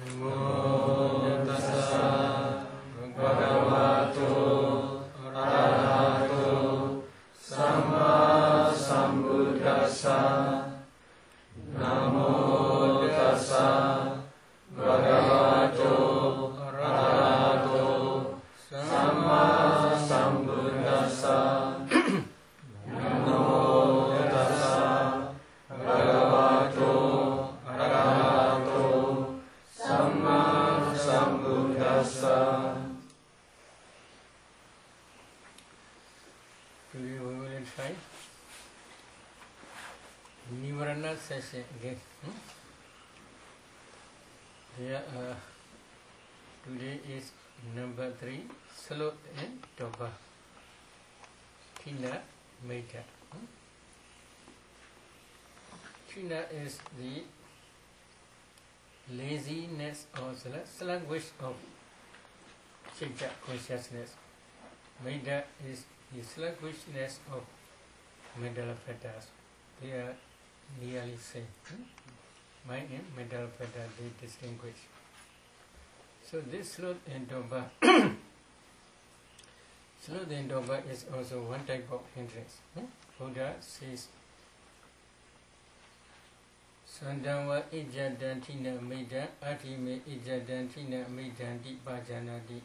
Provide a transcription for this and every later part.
Namo tassa bhagavato arahato samma sambuddhassa. Namo tassa bhagavato arahato samma sambuddhassa. Namo tassa bhagavato arahato samma sambuddhassa. Today we will try Nivarana session again. Today is number 3, Sloth and Toba. Tina Meta. Tina is the laziness or sluggish of Chitta consciousness. Meta is the sluggishness of Mandala fetters. They are nearly same. Mind and Mandala fetter, they distinguish. So this sloth and toba, sloth and toba is also one type of hindrance. Buddha says, Sandava ijadantina mida atime ijadantina midanti bhajanati.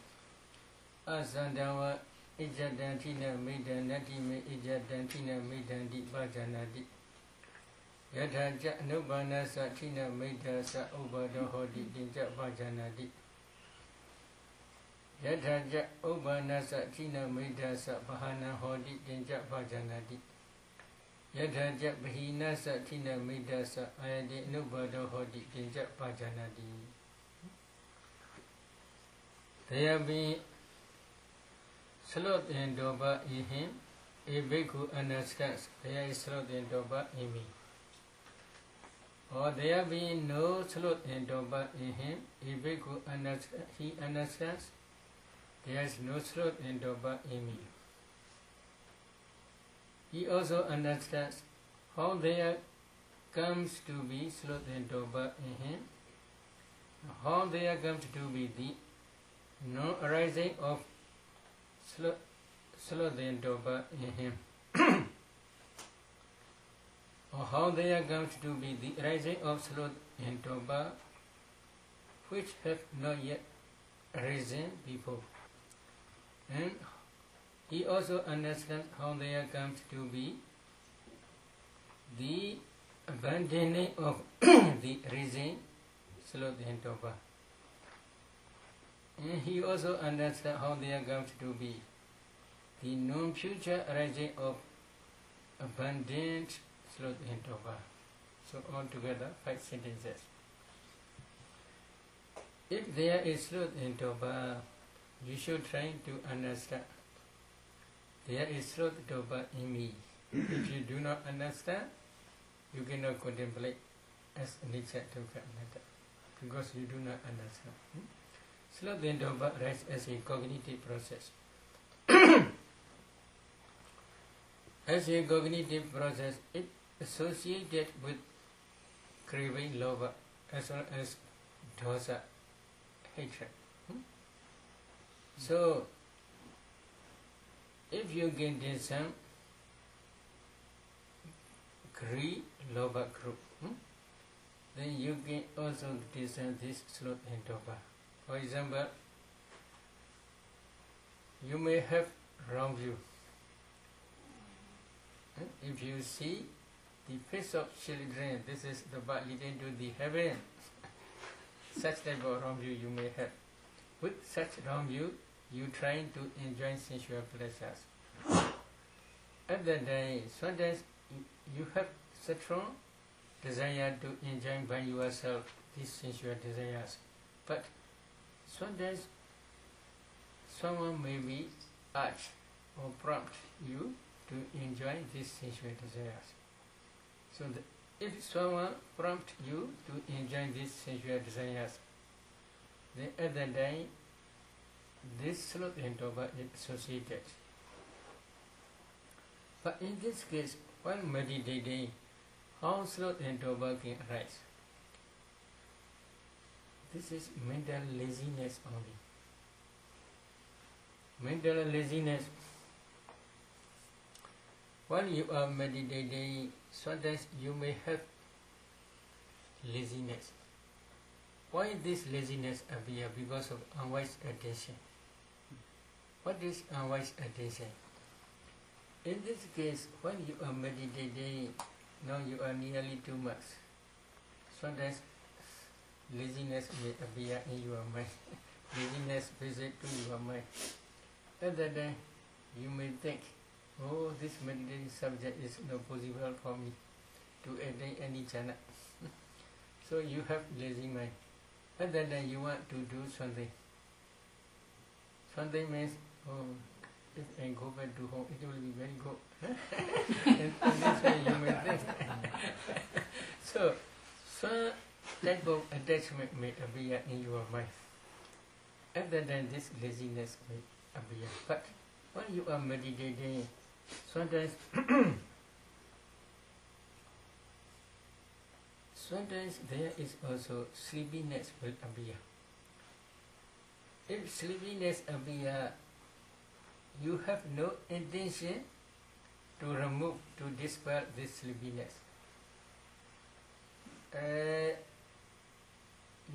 Asandava ijadantina mida natime ijadantina midanti bhajanati. Yadhaja nubana sa tina mida sa ubadahodi dinja bhajanati. Yadhaja ubana sa tina mida sa bahana hodi dinja bhajanati. Yadhaja bahina sa tina mida sa ayade nubadahodi dinja bhajanati. There be sloth and toba in him, a bhikkhu understands there is sloth and toba in me. Or there be no sloth and toba in him, a bhikkhu he understands there is no sloth and toba in me. He also understands how there comes to be sloth and toba in him, how there comes to be the no arising of sloth and toba in him, or how there comes to be the arising of sloth and toba which have not yet arisen before. And he also understands how there comes to be the abandoning of the rising sloth and toba. And he also understands how there comes to be the non-future arising of abundant sloth and toba. So altogether 5 sentences. If there is sloth and toba, you should try to understand there is sloth and toba in me. If you do not understand, you cannot contemplate as a nature to matter, because you do not understand. Sloth and toba arises as a cognitive process. As a cognitive process, it is associated with craving, lobha, as well as dosa, hatred. So, if you get this greed, lobha group, then you can also discern this sloth and toba. For example, you may have wrong view. If you see the face of children, this is the path leading to the heaven. Such type of wrong view you may have. With such wrong view, you trying to enjoy sensual pleasures. At that day, sometimes you have such strong desire to enjoy by yourself these sensual desires. But sometimes someone may be urged or prompt you to enjoy these sensual desires. So if someone prompts you to enjoy these sensual desires, then at that day, this sloth and toba is associated. But in this case, while meditating, how sloth and toba can arise? This is mental laziness only. Mental laziness. While you are meditating, sometimes you may have laziness. Why this laziness appear? Because of unwise attention. What is unwise attention? In this case, when you are meditating, now you are nearly too much. Sometimes laziness may appear in your mind. Laziness visit to your mind. At that time, you may think, oh, this meditating subject is not possible for me to attain any jhana. So you have lazy mind. At that time, you want to do something. Something means, oh, if I go back to home, it will be very good. And this way you may think. So, some type of attachment may appear in your mind. At that time, this laziness may appear. But when you are meditating, sometimes there is also sleepiness will appear. If sleepiness appear, you have no intention to remove, to dispel this sleepiness.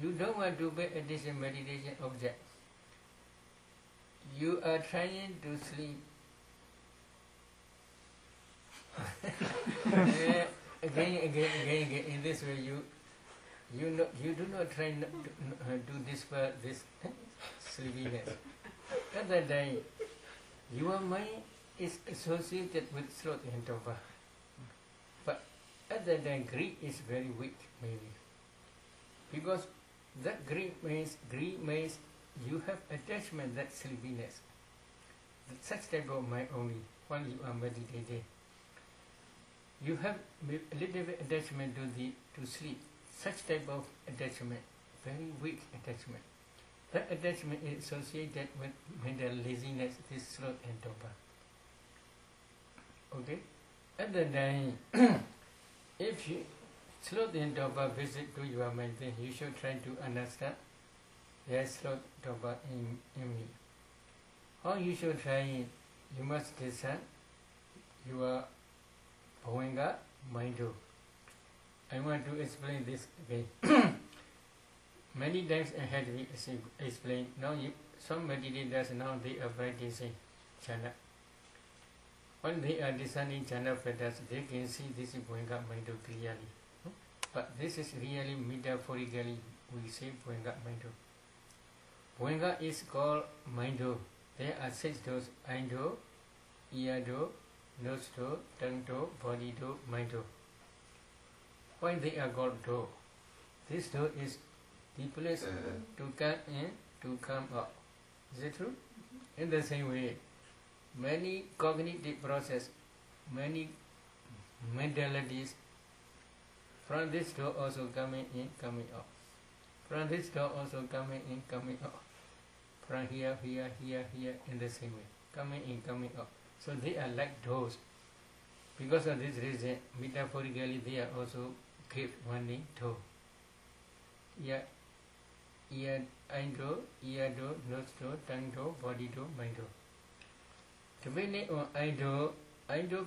You don't want to pay attention meditation object. You are trying to sleep. Again. In this way, you do not try to dispel this sleepiness. At that time, your mind is associated with sloth and torpor. But at that time, greed is very weak, maybe. Because that greed means you have attachment, that sleepiness. Such type of mind only, when you are meditating. You have a little bit attachment to sleep. Such type of attachment, very weak attachment. That attachment is associated with mental laziness, this sloth and torpor. Okay? At the time, if you sloth and torpor visit to your mind, then you should try to understand there is sloth torpor in me. How you should try it? You must discern your bhavanga, mind. I want to explain this again. Many times ahead we explained. Now some meditators now they are practicing jhana. When they are discerning jhana factors, they can see this bhavanga, mind clearly. But this is really metaphorically we say bhavanga, mind. Bhavanga is called mind. There are 6 doors: eye door, ear door, nose door, tongue door, body door, mind door. Why they are called door? This door is the place to come in, to come out. Is it true? In the same way, many cognitive process, many mentalities from this door also coming in, coming out. From this door also coming in, coming out. From here, in the same way. Coming in, coming out. So they are like doors. Because of this reason, metaphorically they are also give one name, door. Eye door, ear door, nose door, tongue door, body door, mind door. Depending on eye door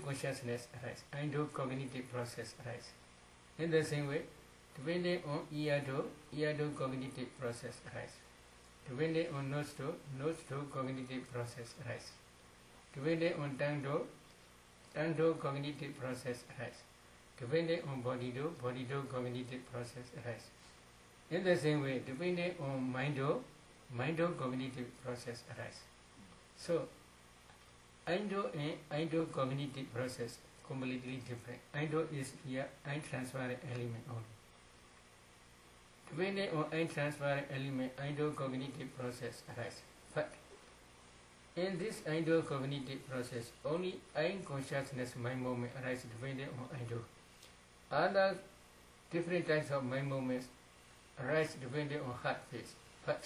consciousness arises. Eye door cognitive process arises. In the same way, depending on ear door cognitive process arises. Depending on nose door cognitive process arises. Depending on tongue door cognitive process arises. Depending on body door cognitive process arises. In the same way, depending on mind door cognitive process arises. So, eye door cognitive process completely different. Eye door is here, eye transparent element only. Depending on eye transparent element, eye door cognitive process arises. But in this eye door cognitive process, only eye consciousness mind movement arises depending on eye door. Other different types of mind movements arise depending on heart phase. But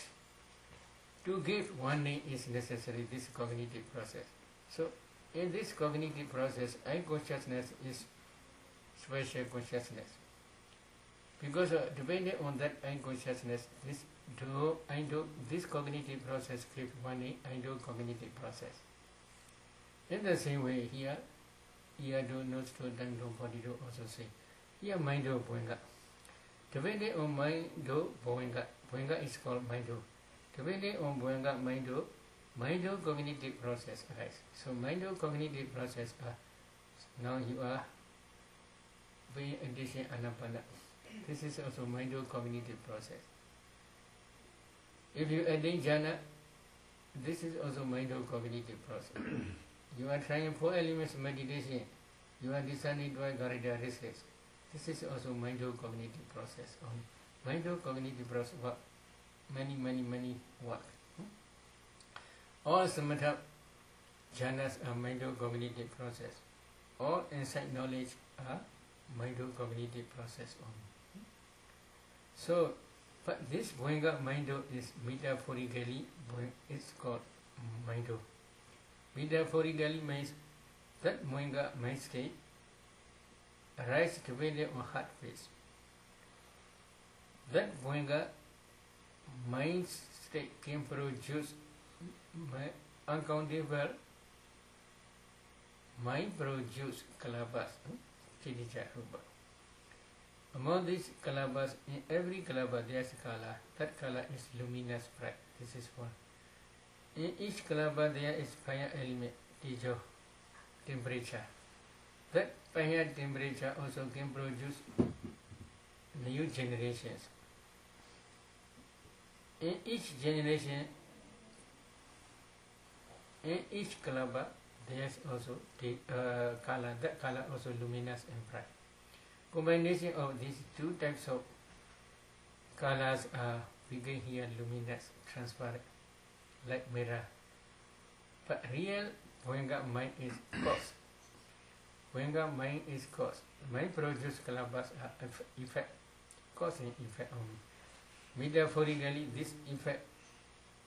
to give one name is necessary, this cognitive process. So in this cognitive process, eye consciousness is special consciousness. Because depending on that I consciousness, this cognitive process keeps one cognitive process. In the same way here, ear do, nose do, tongue do, body do also say. Here mind do, boinga. Depending on mind do, boinga. Boinga is called mind do. Depending on boinga, mind do cognitive process arise. So mind do cognitive process now you are paying attention anapana. This is also mind do cognitive process. If you attain jhana, this is also mind do cognitive process. You are trying 4 elements meditation. You are discerning by Garida restless. This is also mind do cognitive process. Mind do cognitive process work. Many work. All samatha jhanas are mind do cognitive process. All insight knowledge are mind do cognitive process only. So, but this boinga mind do is metaphorically it's called mind do. Metaphorically means that boinga mind state arises depending on heart phase. That boinga mind state can produce uncountable mind produce kalabas, chidija rupa. Among these kalabas, in every kalaba there is kala. That kala is luminous bright. This is one. In each kalaba there is fire element, tijo, temperature. That fire temperature also can produce new generations. In each generation, in each kalaba there is also kala. That kala also luminous and bright. Combination of these two types of colors are begin here luminous, transparent, like mirror. But real boinga mind is cause. Boinga mind is cause. Mind produce kalabas are effect, cause and effect only. Metaphorically, this effect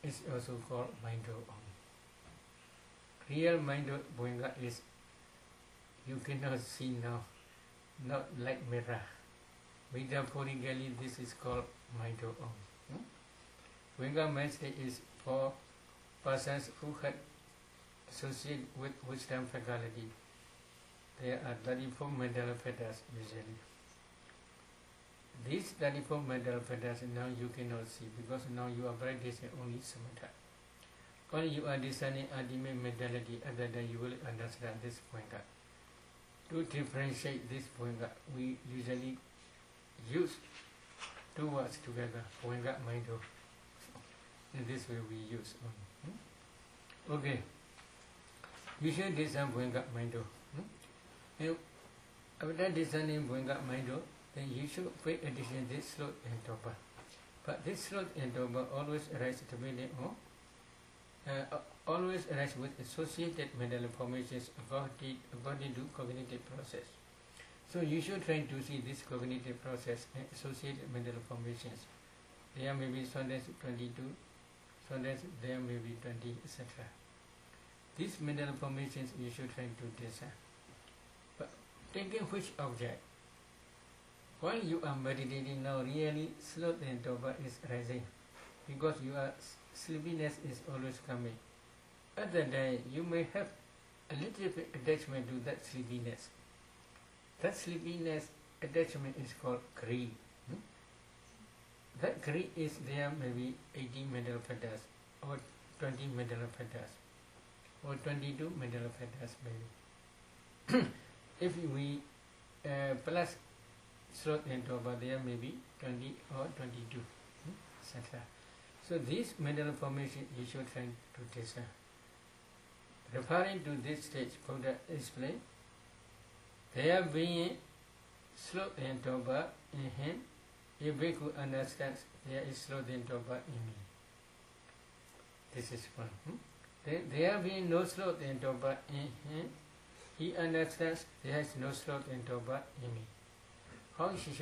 is also called mind only. Real mind boinga is you cannot see now. Not like mirror. Metaphorically, this is called mind only. Boinga mind state is for persons who had associated with wisdom faculty. There are 34 mental fetters usually. These 34 mental fetters now you cannot see because now you are practicing only samatha. When you are discerning ultimate mentality, other than you will understand this boinga. To differentiate this boinga, we usually use two words together, boinga, mind do. In this way we use only. Okay. You should discern boinga, mind do. And after discerning boinga, mind do, then you should pay attention to this sloth and toba. But this sloth and toba always arise depending on always arise with associated mental formations according to cognitive process. So you should try to see this cognitive process and associated mental formations. There may be sometimes 22, sometimes there may be 20, etc. These mental formations you should try to discern. But taking which object? While you are meditating now, really sloth and toba is rising because your sleepiness is always coming. At that time, you may have a little bit attachment to that sleepiness. That sleepiness attachment is called greed. That greed is there maybe 18 mental fetters or 20 mental fetters or 22 mental fetters maybe. If we plus sloth and toba, there may be 20 or 22, etc. So this mental formation you should try to discern. Referring to this stage, Buddha explained, there being sloth and toba in him, if bhikkhu understands there is sloth and toba in me. This is one. There being no sloth and toba in him, he understands there is no sloth and toba in me. How he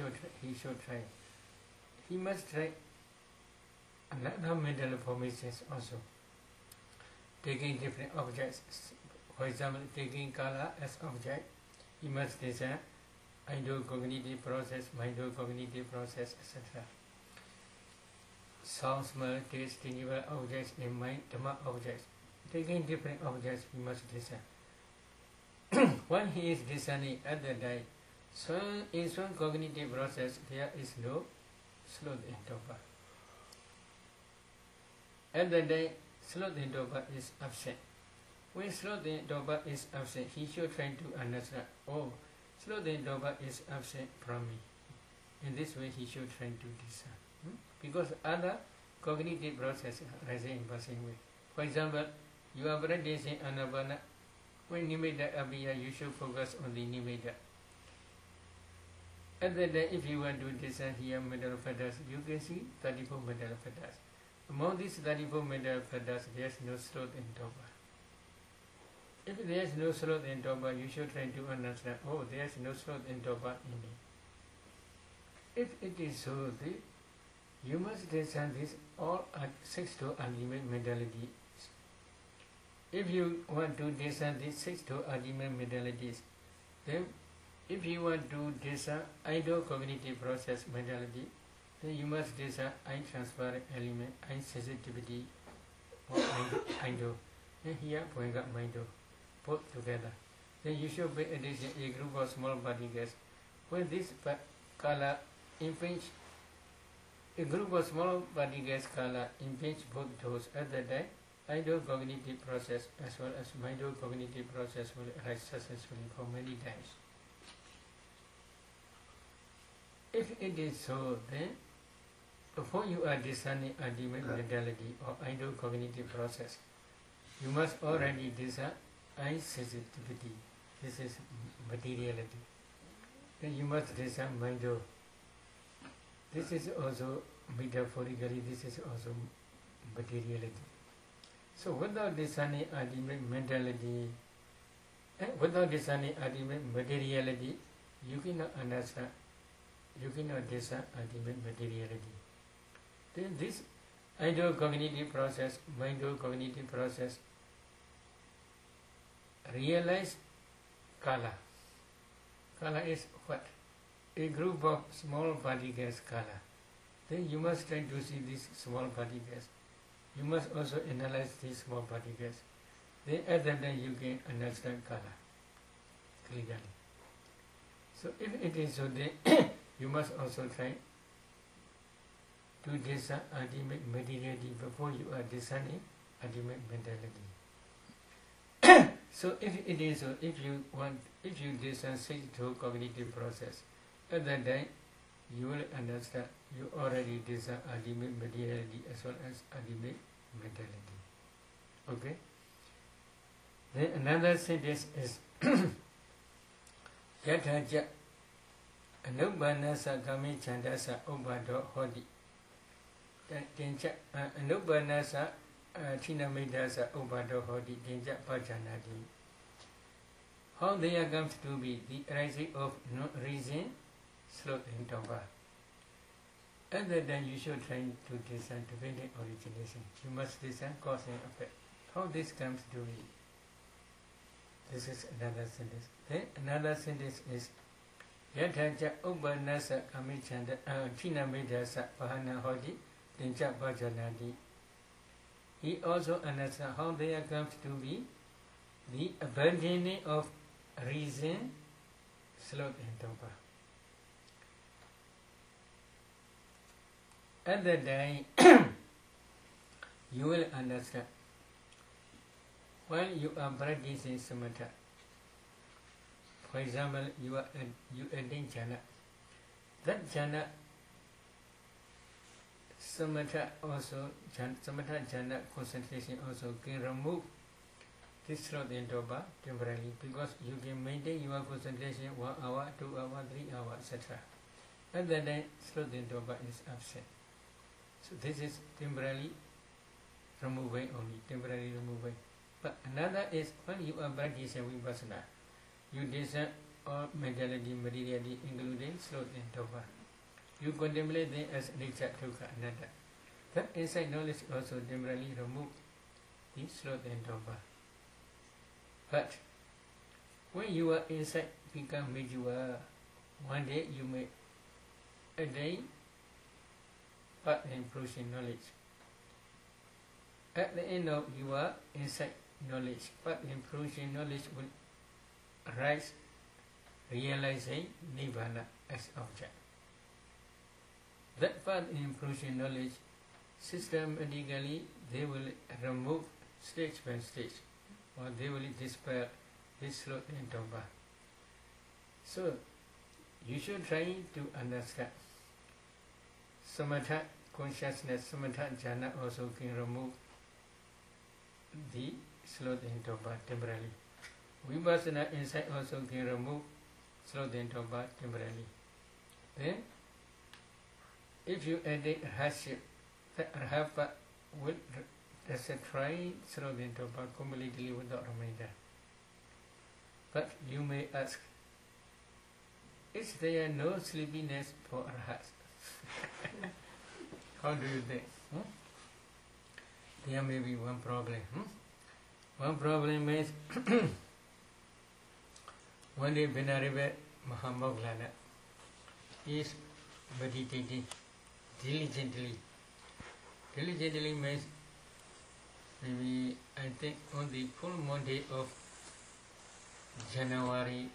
should try? He must try another mental formations also. Taking different objects, for example, taking kala as object, he must discern Indo-cognitive process, mind-cognitive process, etc. Sound, smell, taste, tangible objects in mind, Dhamma objects. Taking different objects, we must discern. When he is discerning at the day, so in some cognitive process, there is no sloth in Toba. At the day, sloth in Toba is absent. When sloth in Toba is absent, he should try to understand, oh, sloth in Toba is absent from me. In this way, he should try to discern. Because other cognitive processes arise in passing way. For example, you are practicing Anapana. When Nimitta appears, you should focus on the Nimitta. At the day, if you want to discern here mental fetters, you can see 34 mental fetters. Among these 34 mental fetters, there is no sloth in Toba. If there is no sloth in Toba, you should try to understand, oh, there is no sloth in Toba in me. If it is so, you must discern this all at 6 to ultimate mentalities. If you want to discern these 6 to ultimate mentalities, then if you want to discern Indo-cognitive process mentality, then you must discern I-transparent element, I-sensitivity, or Indo. And here, Poinga Mindo, both together. Then you should pay attention to a group of small particles. When this color impinge, a group of small particles color impinge both those at the time, Indo-cognitive process as well as Mindo-cognitive process will arise successfully for many times. If it is so, then before you are discerning ultimate mentality or Indo-cognitive process, you must already discern I-sensitivity. This is materiality. Then you must discern Mindo. This is also metaphorically, this is also materiality. So without discerning ultimate mentality, without discerning ultimate materiality, you cannot understand, you cannot discern ultimate materiality. Then this Indo-cognitive process, Mindo-cognitive process, realize Kala. Kala is what? A group of small particles Kala. Then you must try to see these small particles. You must also analyze these small particles. Then at that time you can understand Kala clearly. So if it is so, then you must also try to discern ultimate materiality before you are discerning ultimate mentality. So if it is so, if you discern 6 to cognitive process, at that time you will understand you already discern ultimate materiality as well as ultimate mentality. Okay? Then another sentence is Yathaja Anubanasa Kami Chandasa Ubado Hodi. Anubanasa Chinamidasa Ubado Hodi Dinja Pajanadi. How they are comes to be the rising of no reason, sloth and Toba. At that time you should try to discern dependent origination. You must discern cause and effect. How this comes to be. This is another sentence. Then another sentence is Yathaja Ubanasa Kamichanda Chinamidasa Pahana Hodi Dinja Pajanadi. He also understands how there comes to be the abandoning of reason, sloth and Toba. At that time, you will understand. While you are practicing samatha, for example, you attain jhana. That jhana, samatha also, samatha jhana concentration also can remove this sloth and Toba temporarily, because you can maintain your concentration 1 hour, 2 hours, 3 hours, etc. At that time, sloth and Toba is absent. So this is temporarily removing only, temporary removing. But another is when you are practicing vipassana, you discern all mentality, materiality, including sloth and Toba. You contemplate them as anicca, dukkha, anatta. That insight knowledge also temporarily remove the sloth and Toba. But when your insight become mature, One day you may attain path improving knowledge. At the end of your insight knowledge, path improving knowledge will arise, realizing Nibbana as object. That path improving knowledge, systematically they will remove stage by stage, or they will dispel this sloth and tomba. So, you should try to understand. Samatha consciousness, samatha jhana also can remove the sloth and tomba temporarily. Vipassana insight also can remove sloth and tomba temporarily. Then, if you edit hardship, the arhapa will try sloth and tomba completely without reminder. But you may ask, is there no sleepiness for arhats? How do you think? There may be one problem. One problem is one day Venerable Mahamoggallana is meditating diligently. Diligently means maybe I think on the full moon day of January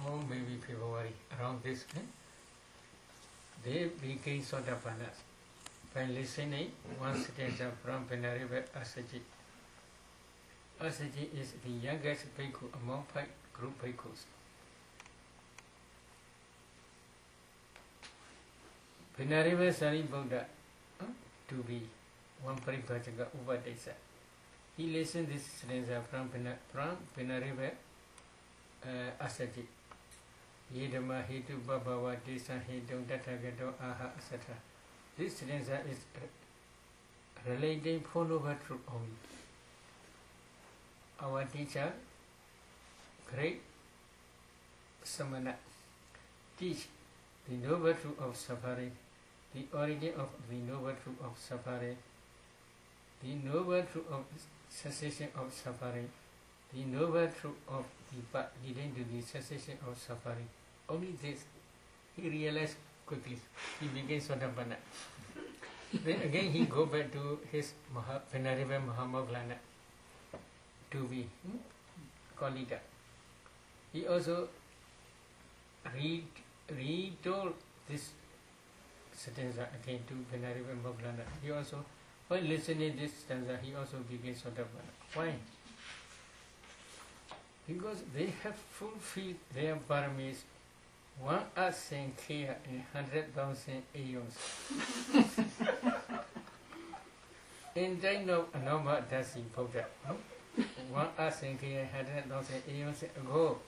or maybe February, around this, they became Sotapannas by listening one stanza from Venerable Assaji. Assaji is the youngest bhikkhu among 5 group bhikkhus. Venerable Sariputta to be one Paripajaka Upadesa. He listened this stanza from Venerable Assaji. Yedama Hetu Bhava Desa Hetu Datagato Aha etc. This stanza is relating follower truth only. Our teacher, great Samana, teach the noble truth of suffering, the origin of the noble truth of suffering, the noble truth of cessation of suffering, the noble truth of the path leading to the cessation of suffering. Only this he realized quickly. He became Sotapanna. Then again he go back to his Venerable Mahamoggallana to be Kolita. He also retold this stanza again to Venerable Moggallana. He also, while listening this stanza, he also became Sotapanna. Why? Because they have fulfilled their paramis 1,000 kya in 100,000 aeons. In time of Anoma Dasi Buddha, 1,000 kya in 100,000 aeons ago,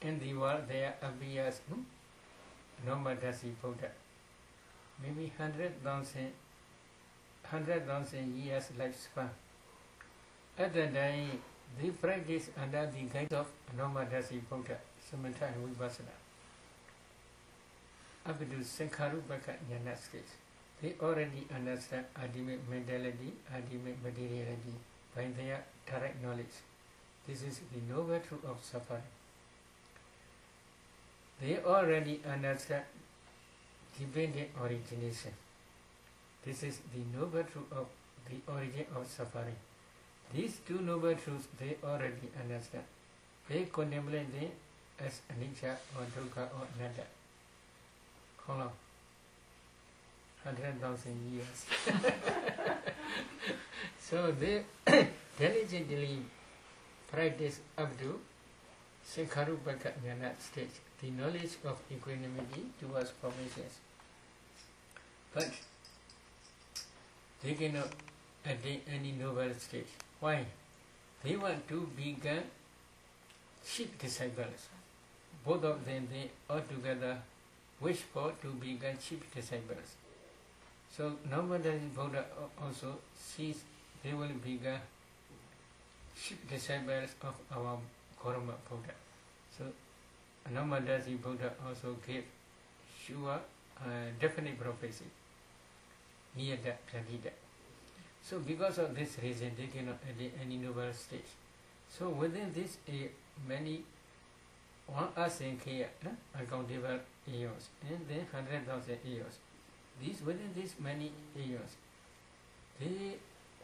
in the world there appears Anoma Dasi Buddha. Maybe 100,000 years lifespan. At the time, they practice under the guidance of Anomadasi Buddha, Samatha and Vipassana. Up to Sankharupaka Jnana stage, they already understand ultimate mentality, ultimate materiality by their direct knowledge. This is the noble truth of suffering. They already understand dependent origination. This is the noble truth of the origin of suffering. These two noble truths they already understand. They contemplate them as anicca or dukkha or anatta. How long? 100,000 years. So they diligently practice up to Sankharupaka Jnana stage, the knowledge of equanimity towards formations. But they cannot attain any noble stage. Why? They want to become chief disciples. Both of them, they altogether wish for to become chief disciples. So Namadasi Buddha also sees they will become chief disciples of our Gautama Buddha. So Namadasi Buddha also gave sure definite prophecy. Niyata Pradita. So because of this reason, they cannot attain any noble stage. So within this many 1 asankhya uncountable aeons and then 100,000 aeons. Within these many aeons,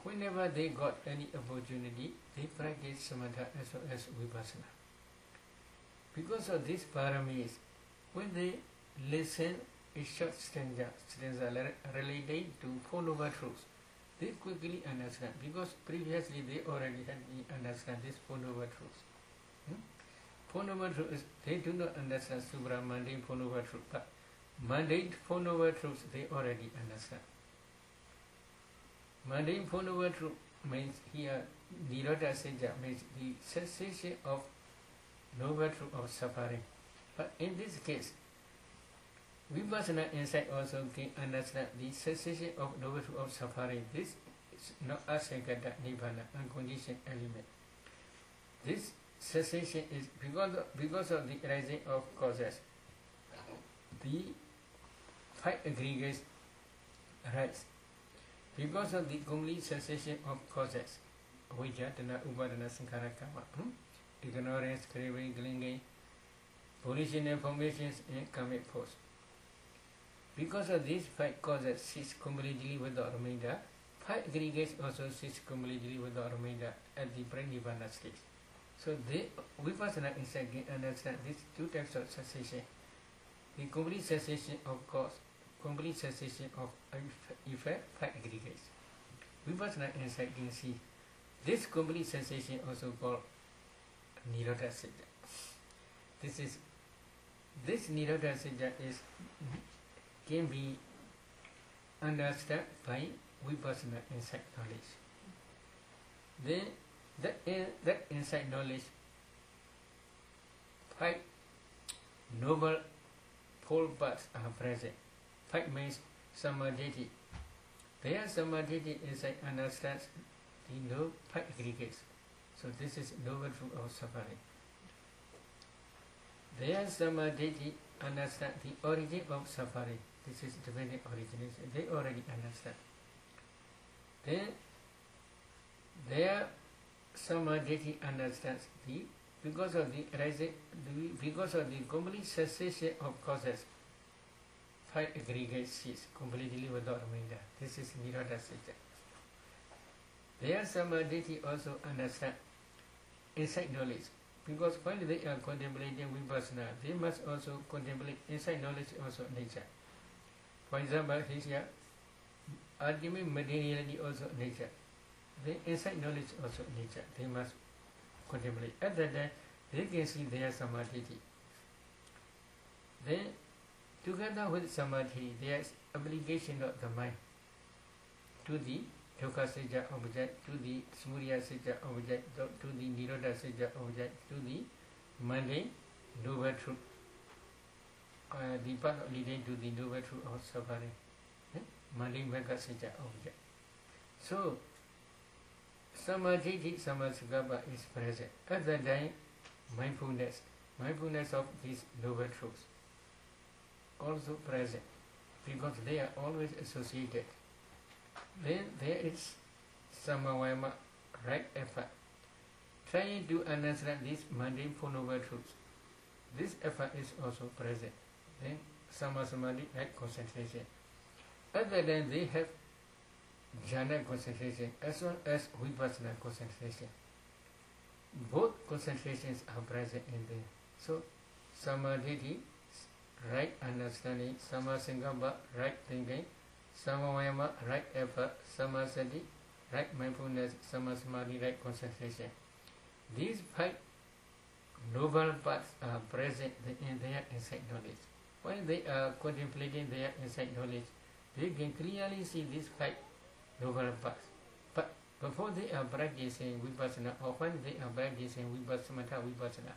whenever they got any opportunity, they practice samatha as well as vipassana. Because of these paramis, when they listen a short stanza related to four-noble truths, they quickly understand, because previously they already had understand these four-noble truths. Four-noble truths, they do not understand supra-mundane four-noble truths, but mundane four-noble truths they already understand. Mundane four-noble truth means here, Nirodha Sejja means the cessation of noble truth of suffering. But in this case, Vipassana insight also can understand the cessation of noble truth of suffering. This is not asankata nibbana, unconditioned element. This cessation is because of the rising of causes. The 5 aggregates rise. Because of the complete cessation of causes, avijja, tanha, upadana, sankhara, kama, ignorance, craving, clinging, volitional formations, and karmic force. Because of these 5 causes cease completely without remainder, 5 aggregates also cease completely without remainder at the pre-nibbana stage. So Vipassana insight can understand these 2 types of cessation: the complete cessation of cause, complete cessation of effect, 5 aggregates. Vipassana insight can see this complete cessation also called Nirodha Sejja. This Nirodha Sejja can be understood by Vipassana insight knowledge. Then that insight knowledge, 5 noble pole paths are present. 5 means samadhi. There samadhi insight understands the 5 aggregates. So this is noble truth of suffering. There samadhi understand the origin of suffering. This is dependent origination. They already understand. Then their samadhi understands because of the complete cessation of causes, 5 aggregates cease completely without remainder. This is Nirodha Sejja. Their samadhi also understand insight knowledge, because while they are contemplating vipassana, they must also contemplate insight knowledge also nature. For example, here, ultimate materiality also nature. The insight knowledge also nature. They must contemplate. At that time, they can see their samadhi. Then, together with samadhi, there is application of the mind to the dukkha sejja object, to the samudaya sejja object, to the nirodha sejja object, to the mundane noble truth, the path leading to the noble truth of suffering, mundane magga sejja object. So, samadhi, samasagapa is present. At that time, mindfulness of these noble truths also present, because they are always associated. Then there is samavayama, right effort, trying to understand these mundane four noble truths. This effort is also present. Then samasamadhi, right concentration. At that time they have jhana concentration as well as vipassana concentration. Both concentrations are present in there. So samadhi, right understanding; samasankappa, right thinking; samavayama, right effort; samasati, right mindfulness; samasamadhi, right concentration. These 5 noble paths are present in their insight knowledge. While they are contemplating their insight knowledge, they can clearly see these 5 noble paths. But before they are practicing vipassana, or when they are practicing vipassana,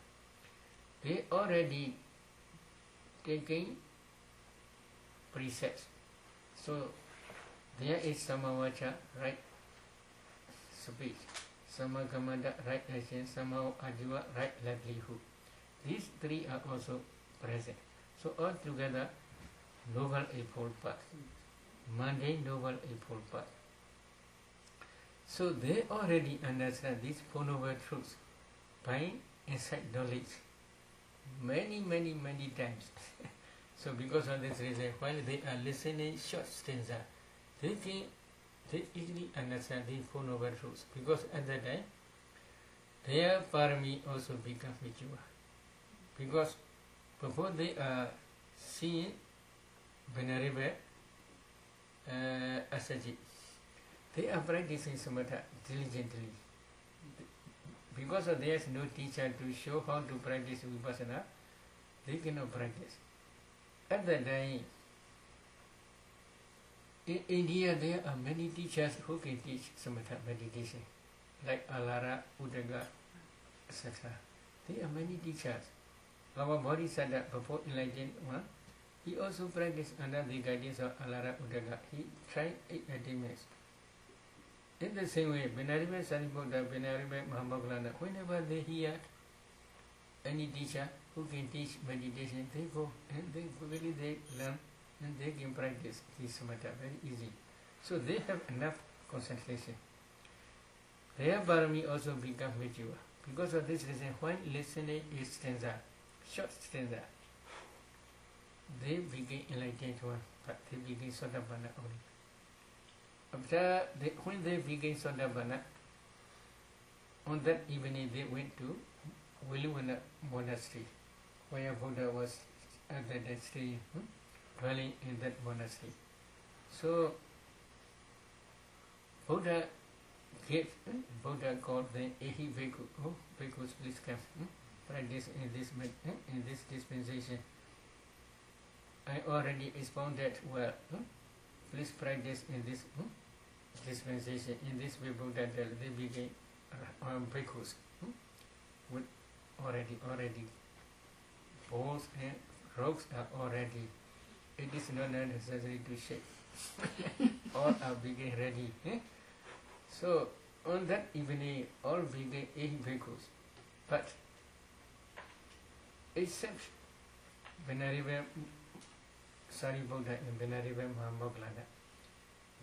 they already taking precepts. So there is samavacha, right speech; samakamanda, right action; samaajiva, right livelihood. These 3 are also present. So altogether, noble eightfold path, mundane noble eightfold path. So they already understand these 4 noble truths. by insight knowledge many times. So because of this reason, while they are listening short stanza, they easily understand the Four Noble Truths, because at that time their parami also becomes mature. Because before they are seeing Venerable Assaji, they are practicing samatha diligently. Because of there is no teacher to show how to practice vipassana, they cannot practice. At that time, in India there are many teachers who can teach samatha meditation, like Alara, Udaga, etc. There are many teachers. Our Bodhisattva, before enlightened one, he also practiced under the guidance of Alara Udaga. He tried 8 attainments. In the same way, Venerable Sariputta, Venerable Mahamoggallana, whenever they hear any teacher who can teach meditation, they go and they learn and they can practice this samatha very easy. So they have enough concentration. Their parami also become mature. Because of this reason, when listening is stanza, short stanza, they begin enlightened one, but they begin Sotapanna only. After when they begin Sotapanna, on that evening they went to Veluvana monastery, where Buddha was at that stay, dwelling in that monastery. So Buddha called them Ehi Bhikkhu. Oh, bhikkhus, please come. Practice in this dispensation. I already expounded well. Please practice in this dispensation. In this way, Buddha they became bhikkhus. With already balls and rocks are already. It is not necessary to shake. All are begin ready. So on that evening, all became 8 bhikkhus, but except Venerable Sariputta and Venerable Mahamoggallana,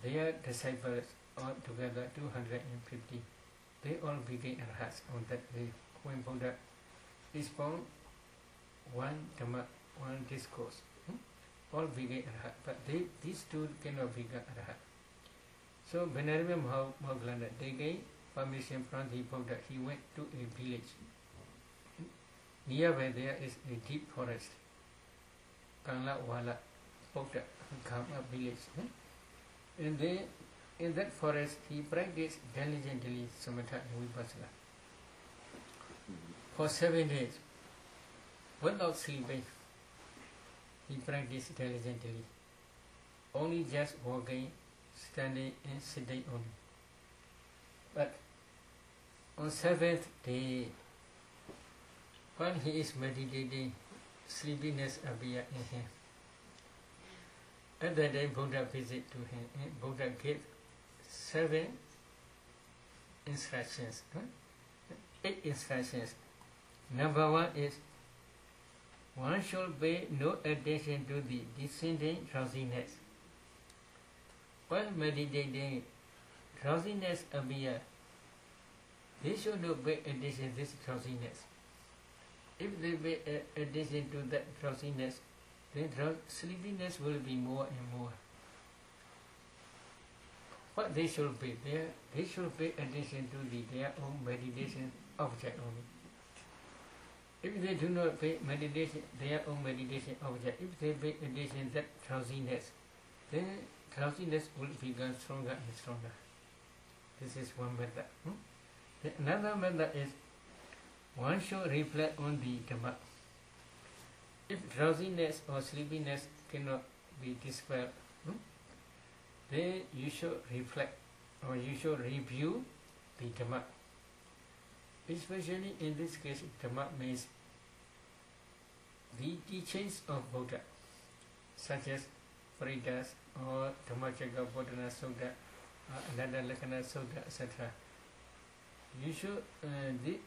their disciples altogether 250. They all became arhats on that day when Buddha expounded one Dhamma, one discourse. All became arhat, but these two cannot become arhat. So Venerable Mahamoggallana, they gave permission from the Buddha. He went to a village. Nearby there is a deep forest, Kangla Wala Buddha Kama village. And in that forest he practiced diligently samatha and vipassana for 7 days without sleeping. He practiced diligently, only just walking, standing and sitting only. But on 7th day, when he is meditating, sleepiness appeared in him. At that day, Buddha visited to him, and Buddha gave 7 instructions, 8 instructions. Number 1 is, one should pay no attention to the descending drowsiness. While meditating, drowsiness appears. They should not pay attention to this drowsiness. If they pay attention to that drowsiness, then sleepiness will be more and more. What they should pay? They should pay attention to their own meditation object only. If they do not pay meditation, their own meditation object, if they pay attention to that drowsiness, then drowsiness will become stronger and stronger. This is one method. Another method is, one should reflect on the Dhamma. If drowsiness or sleepiness cannot be dispelled, then you should reflect or you should review the Dhamma. Especially in this case, Dhamma means the teachings of Buddha, such as Paridas or Dhammacakkappavattana Sutta, Ananda Lakkhana Sutta, etc. You should,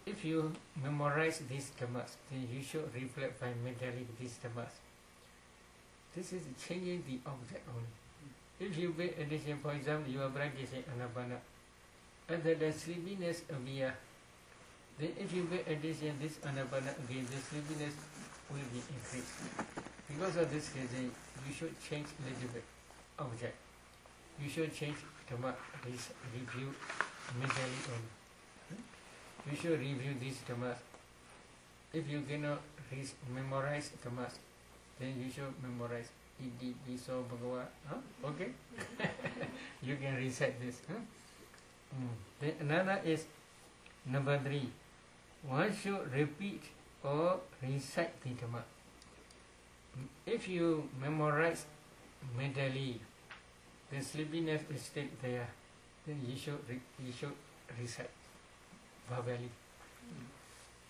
if you memorize these Dhammas, then you should reflect by mentally these Dhammas. This is changing the object only. If you pay attention, for example, you are practicing Anapana, and then the sleepiness appears, Then if you pay attention this anapana again, the sleepiness will be increased. Because of this reason, you should change a little bit object. You should change Dhamma, review mentally only. You should review these Dhammas. If you cannot memorize Dhammas, then you should memorize Iti Piso Bhagava. Okay? You can recite this. Then another is number 3. One should repeat or recite the Dhamma. If you memorize mentally, the sleepiness is still there, then you should recite verbally.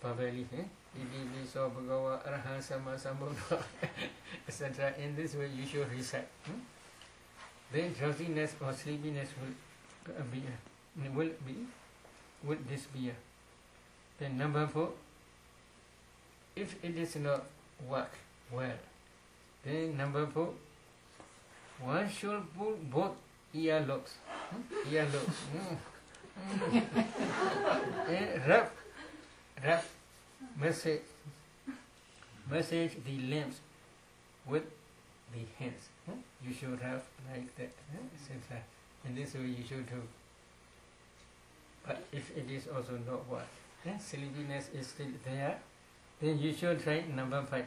Verbally, Iti Piso Bhagava Arahant Samma Sambuddha, etc. In this way, you should recite. Then drowsiness or sleepiness will disappear. Then number 4, if it is not work well, then number 4, one should put both earlobes, and rub, massage the limbs with the hands. You should rub like that, etc. In this way you should do. But if it is also not work, sleepiness is still there, then you should try number 5.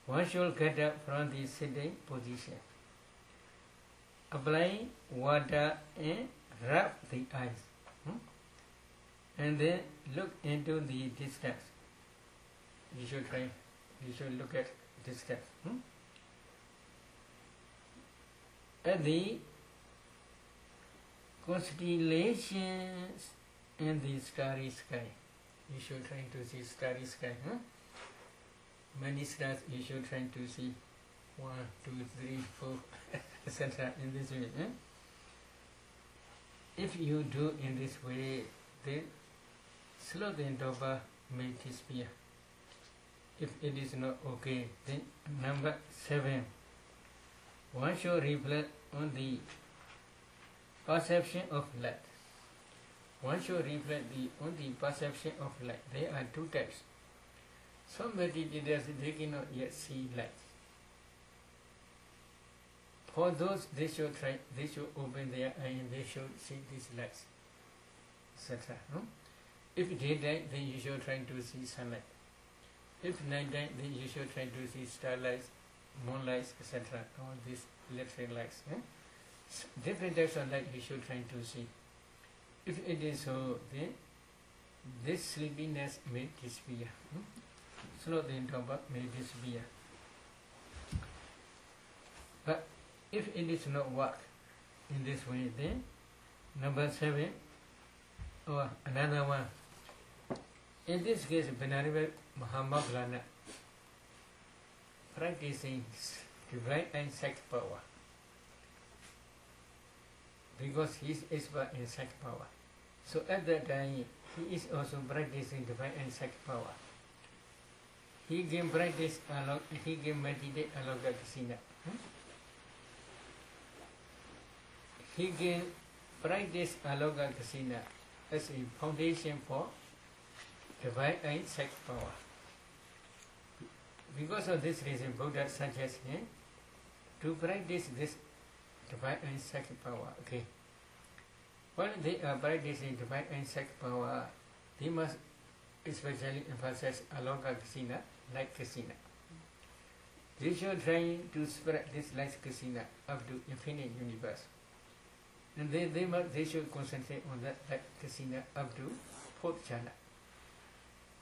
One should get up from the sitting position. Apply water and rub the eyes. And then look into the distance. You should try, you should look at distance. At the constellations in the starry sky. You should try to see starry sky. Many stars you should try to see. 1, 2, 3, 4, etc. in this way. If you do in this way, then sloth and dobha may disappear. If it is not okay, then number 7. One should reflect on the perception of light. One should reflect on the perception of light. There are 2 types. Some meditators, they cannot yet see light. For those, they should open their eye and they should see these lights, etc. If daytime, then you should try to see sunlight. If nighttime, then you should try to see starlights, moonlights, etc. All these electric lights. Different types of light you should try to see. If it is so, then this sleepiness may disappear. Sloth and dobha may disappear. But if it is not work in this way, then number 7, or another one. In this case, Venerable Mahamabhlana practicing divine and sex power, because he is expert in sex power. So at that time, he is also practicing divine and sex power. He can practice along, he can meditate along the kasina. He can practice Aloka Kasina as a foundation for divine and sex power. Because of this reason, Buddha suggests to practice this divine and sex power. Okay. While they are practicing divine and sex power, they must especially emphasize Aloka Kasina, like Kasina. They should try to spread this like Kasina up to infinite universe. And they should concentrate on that kasina up to 4th jhana.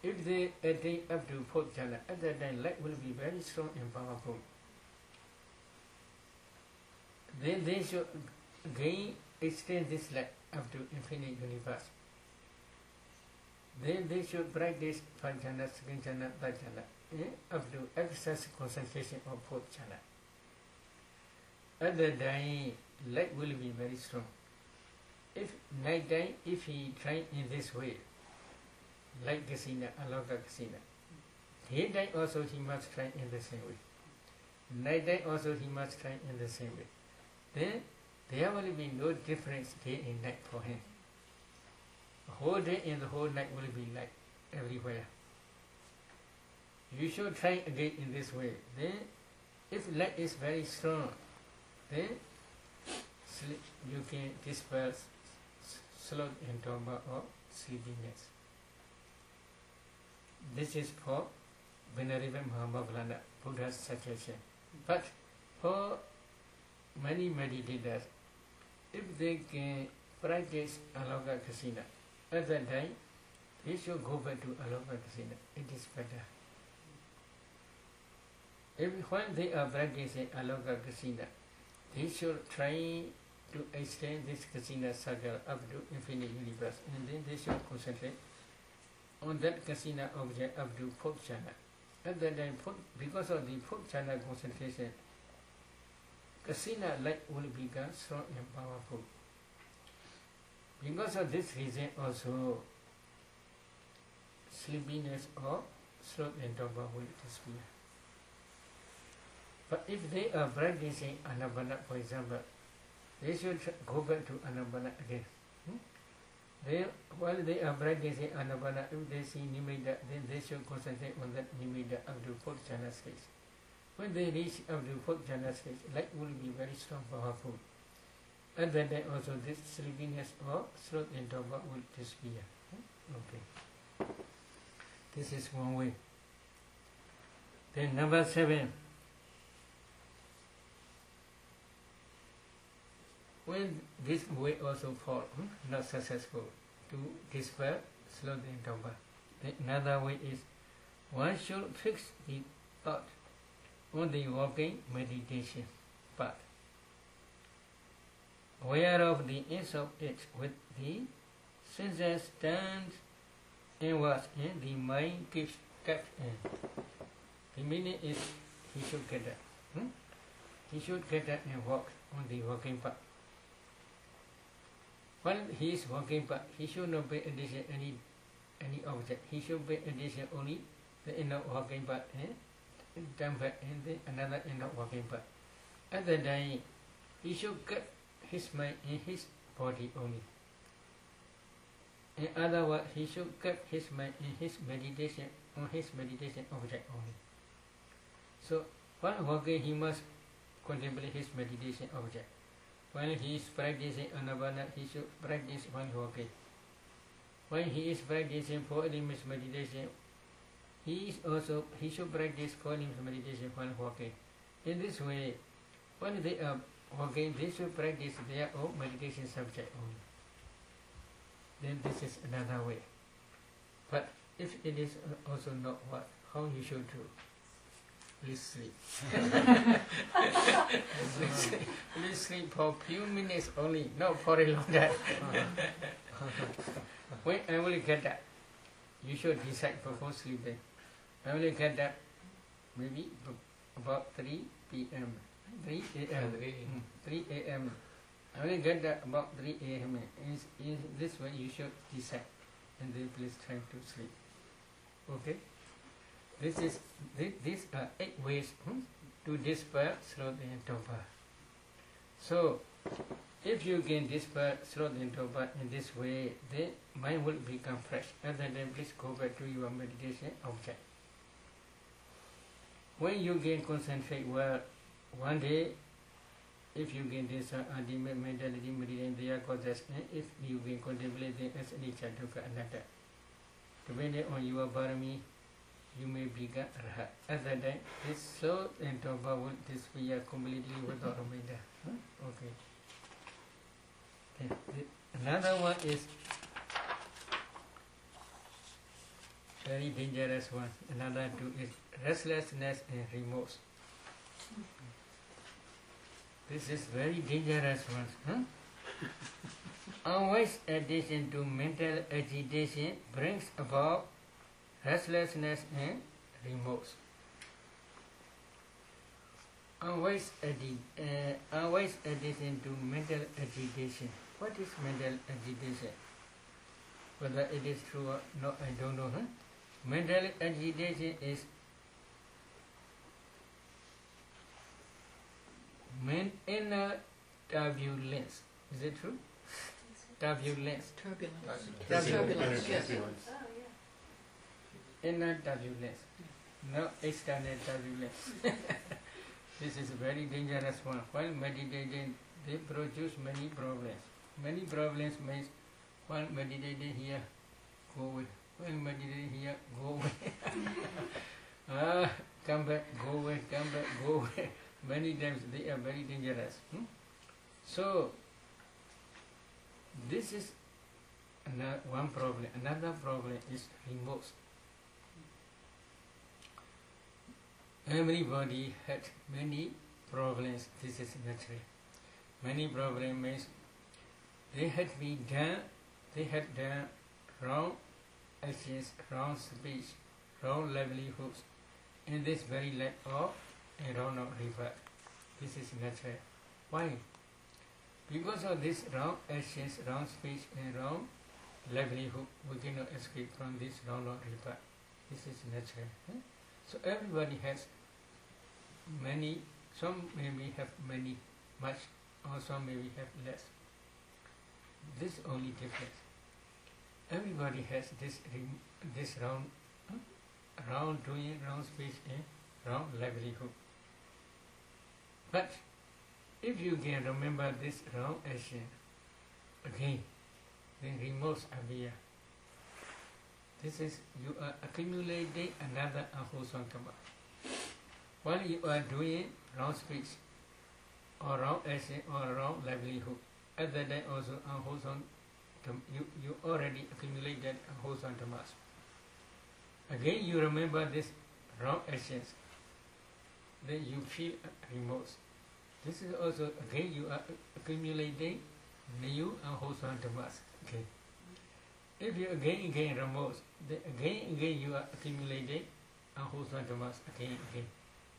If they attain up to 4th jhana, at that time light will be very strong and powerful. Then they should extend this light up to infinite universe. Then they should practice 1st jhana, 2nd jhana, 3rd jhana, up to excess concentration of 4th jhana. At that time, light will be very strong. If night time, if he try in this way, like kasina, Aloka kasina, daytime also he must try in the same way. Night time also he must try in the same way. Then there will be no difference day and night for him. The whole day and the whole night will be light. everywhere. You should try again in this way. Then, if leg is very strong, then you can dispel sloth and torpor or sleepiness. This is for Venerable Mahamoggallana, Buddha's suggestion. But for many meditators, if they can practice Aloka-Kasina, at that time, they should go back to Aloka-Kasina. It is better. When they are practicing Aloka-Kasina, they should try to extend this Kasina circle up to infinite universe, and then they should concentrate on that Kasina object up to fourth chana. At that time, because of the fourth chana concentration, Kasina light will become strong and powerful. Because of this reason also, sleepiness or sloth and torpor will disappear. But if they are practicing Anapana, for example, they should go back to Anapana again. While they are practicing Anapana, if they see Nimitta, then they should concentrate on that Nimitta up to fourth chana stage. When they reach up to fourth chana stage, light will be very strong, powerful. At that time also this sleepiness or sloth and torpor will disappear. Okay. This is one way. Then number 7. When this way also fall, not successful to dispel sloth and torpor, then another way is one should fix the thought on the walking meditation path, aware of the ends of it with the senses turned inwards and the mind keeps kept in. The meaning is he should get up. He should get up and walk on the walking path. While he is walking path, he should not pay attention any object. He should pay attention only the end of walking path and turn back and then another end of walking path. At that time, he should keep his mind in his body only. In other words, he should keep his mind in his meditation on his meditation object only. So, while walking, he must contemplate his meditation object. While he is practicing Anapana, he should practice while walking. When he is practicing 4 elements meditation, he should practice 4 elements meditation while walking. In this way, when they are walking, they should practice their own meditation subject only. Then this is another way. But if it is also not what, how you should do? Please sleep. Please sleep for few minutes only, not for a long time. When I will get that, you should decide before sleeping. I will get that maybe about 3 p.m. 3 a.m. 3 a.m. I will get that about 3 a.m. In this way you should decide, and then please try to sleep. Okay? These are 8 ways to dispel sloth and torpor. So, if you can dispel sloth and torpor in this way, then mind will become fresh. And then please go back to your meditation object. When you can concentrate well, one day, if you can discern ultimate mentality, meditation, their causes, and if you can contemplate them as anicca, dukkha, anatta, depending on your parami, you may become arhat. At that time, this sloth and torpor will disappear completely without remainder. Okay. Another one is very dangerous one. Another two is restlessness and remorse. This is very dangerous one. Unwise addition to mental agitation brings about restlessness and remorse. Unwise addition to mental agitation. What is mental agitation? Whether it is true or not, I don't know. Mental agitation is inner turbulence. Is it true? Turbulence. Turbulence. Yes. inner turbulence, no external turbulence. This is a very dangerous one. While meditating, they produce many problems. Many problems means while meditating here, go away. While meditating here, go away. Come back, go away, come back, go away. Many times they are very dangerous. So, this is one problem. Another problem is remorse. Everybody had many problems. This is natural. Many problems means they had done wrong actions, wrong speech, wrong livelihoods, in this very lack of a wrong reward. This is natural. Why? Because of this wrong actions, wrong speech, and wrong livelihood, we cannot escape from this wrong reward. This is natural. So everybody has many. Some maybe have many, much, or some maybe have less. This only difference. Everybody has this wrong doing, wrong speech, and wrong livelihood. But if you can remember this wrong action again, then remorse appear. This is, you are accumulating another unwholesome karma. While you are doing wrong speech, or wrong action, or wrong livelihood, at that time also unwholesome, you already accumulated unwholesome karmas. Again you remember this wrong actions, then you feel remorse. This is also, again you are accumulating new unwholesome karmas. Okay. If you again remorse, then again you are accumulating unwholesome karmas again.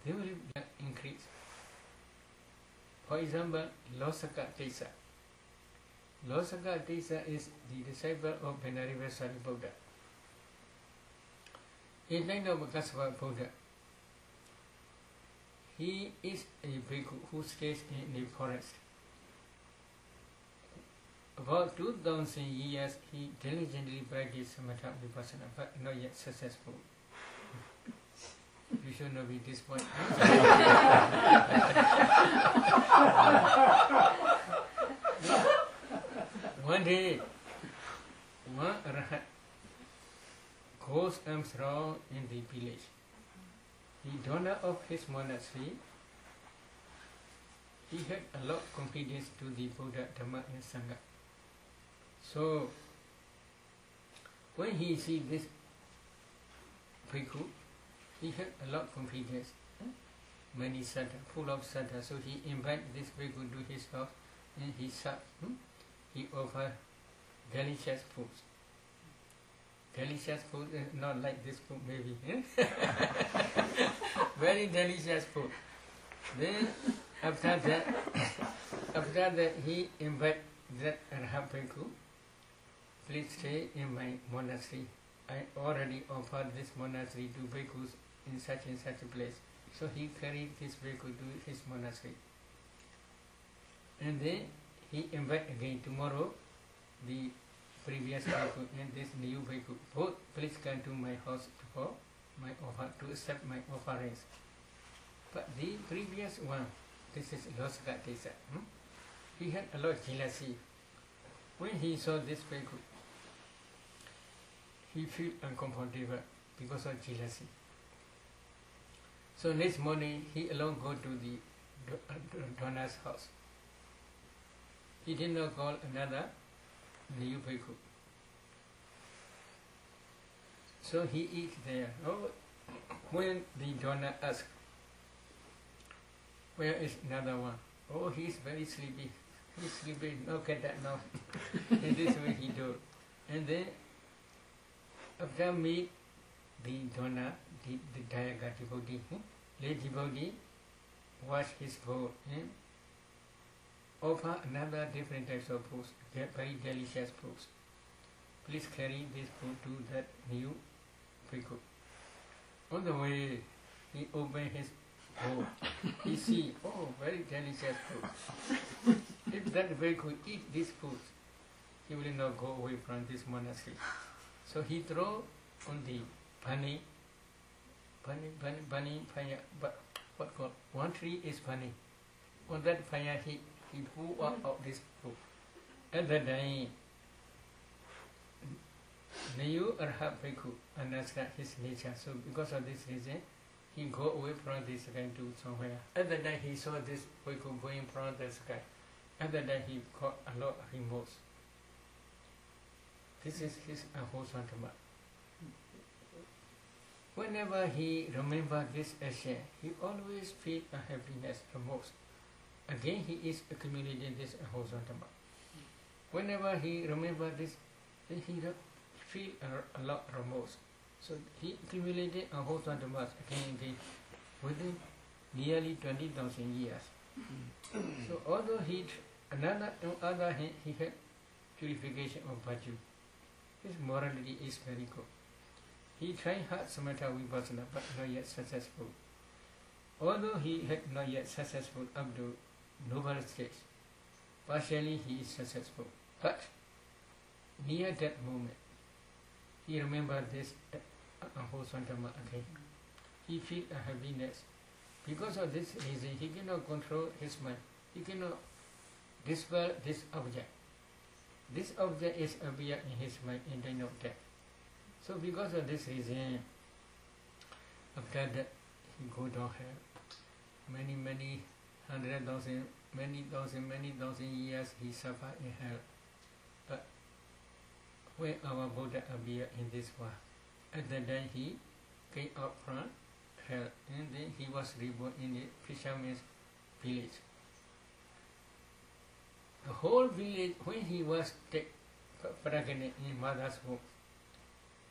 They will increase. For example, Losaka Tesa. Losaka Tesa is the disciple of Venerable Sariputta. He is like of Kasapa Buddha. He is a bhikkhu who stays in the forest. About 2000 years he diligently practiced Samatha Vipassana, but not yet successful. You should not be disappointed. One day, one Arhat goes arms round in the village. The donor of his monastery, he had a lot of confidence to the Buddha, Dhamma and Sangha. So, when he sees this bhikkhu, he had a lot of confidence, many saddha, full of saddha. So he invited this bhikkhu to his house and he sat. He offered delicious foods. Delicious food, not like this food maybe. Very delicious food. Then after that he invited that Arhat bhikkhu, please stay in my monastery. I already offered this monastery to bhikkhus in such and such a place. So he carried this bhikkhu to his monastery. And then he invited again tomorrow the previous bhikkhu and this new bhikkhu. Both please come to my house for my offer, to accept my offerings. But the previous one, this is Losaka Tesa, he had a lot of jealousy. When he saw this bhikkhu, he felt uncomfortable because of jealousy. So next morning, he alone go to the donor's house. He did not call another new bhikkhu. So he eats there. When the donor asks, where is another one? Oh, he is very sleepy. He's sleepy. Look at that now. In this way he do. And then after meet the donor, the Dayaga devotee, lay devotee, wash his bowl, offer another different types of foods, very delicious foods. Please carry this food to that new bhikkhu. On the way, he opened his bowl. He see, oh, very delicious food. If that bhikkhu eat this food, he will not go away from this monastery. So he throw on the burning fire, but what called, one tree is burning. On that fire he blew out of this fruit. At that time, Nayu Arhat Bhikkhu understood his nature, so because of this reason, he go away from this sky to somewhere. At that time he saw this Bhikkhu going from the sky. At that time he got a lot of remorse. This is his ahosantama. Whenever he remembers this action, he always feels a happiness, remorse. Again he is accumulating this ahosantama. Whenever he remembers this, then he feels a lot of remorse. So he accumulated ahosantama again within nearly 20,000 years. So although on other hand, he had purification of virtue. His morality is very good. He tried hard samatha vipassana but not yet successful. Although he had not yet successful up to noble stage, partially he is successful. But near that moment, he remembered this ahosantama again. He feels a happiness. Because of this reason, he cannot control his mind. He cannot dispel this object. This object is appear in his mind in time of death. So because of this reason, after that he go down hell. Many 100,000, many thousand years he suffer in hell. But when our Buddha appeared in this world, at that time he came out from hell, and then he was reborn in the fisherman's village. The whole village, when he was pregnant in mother's womb,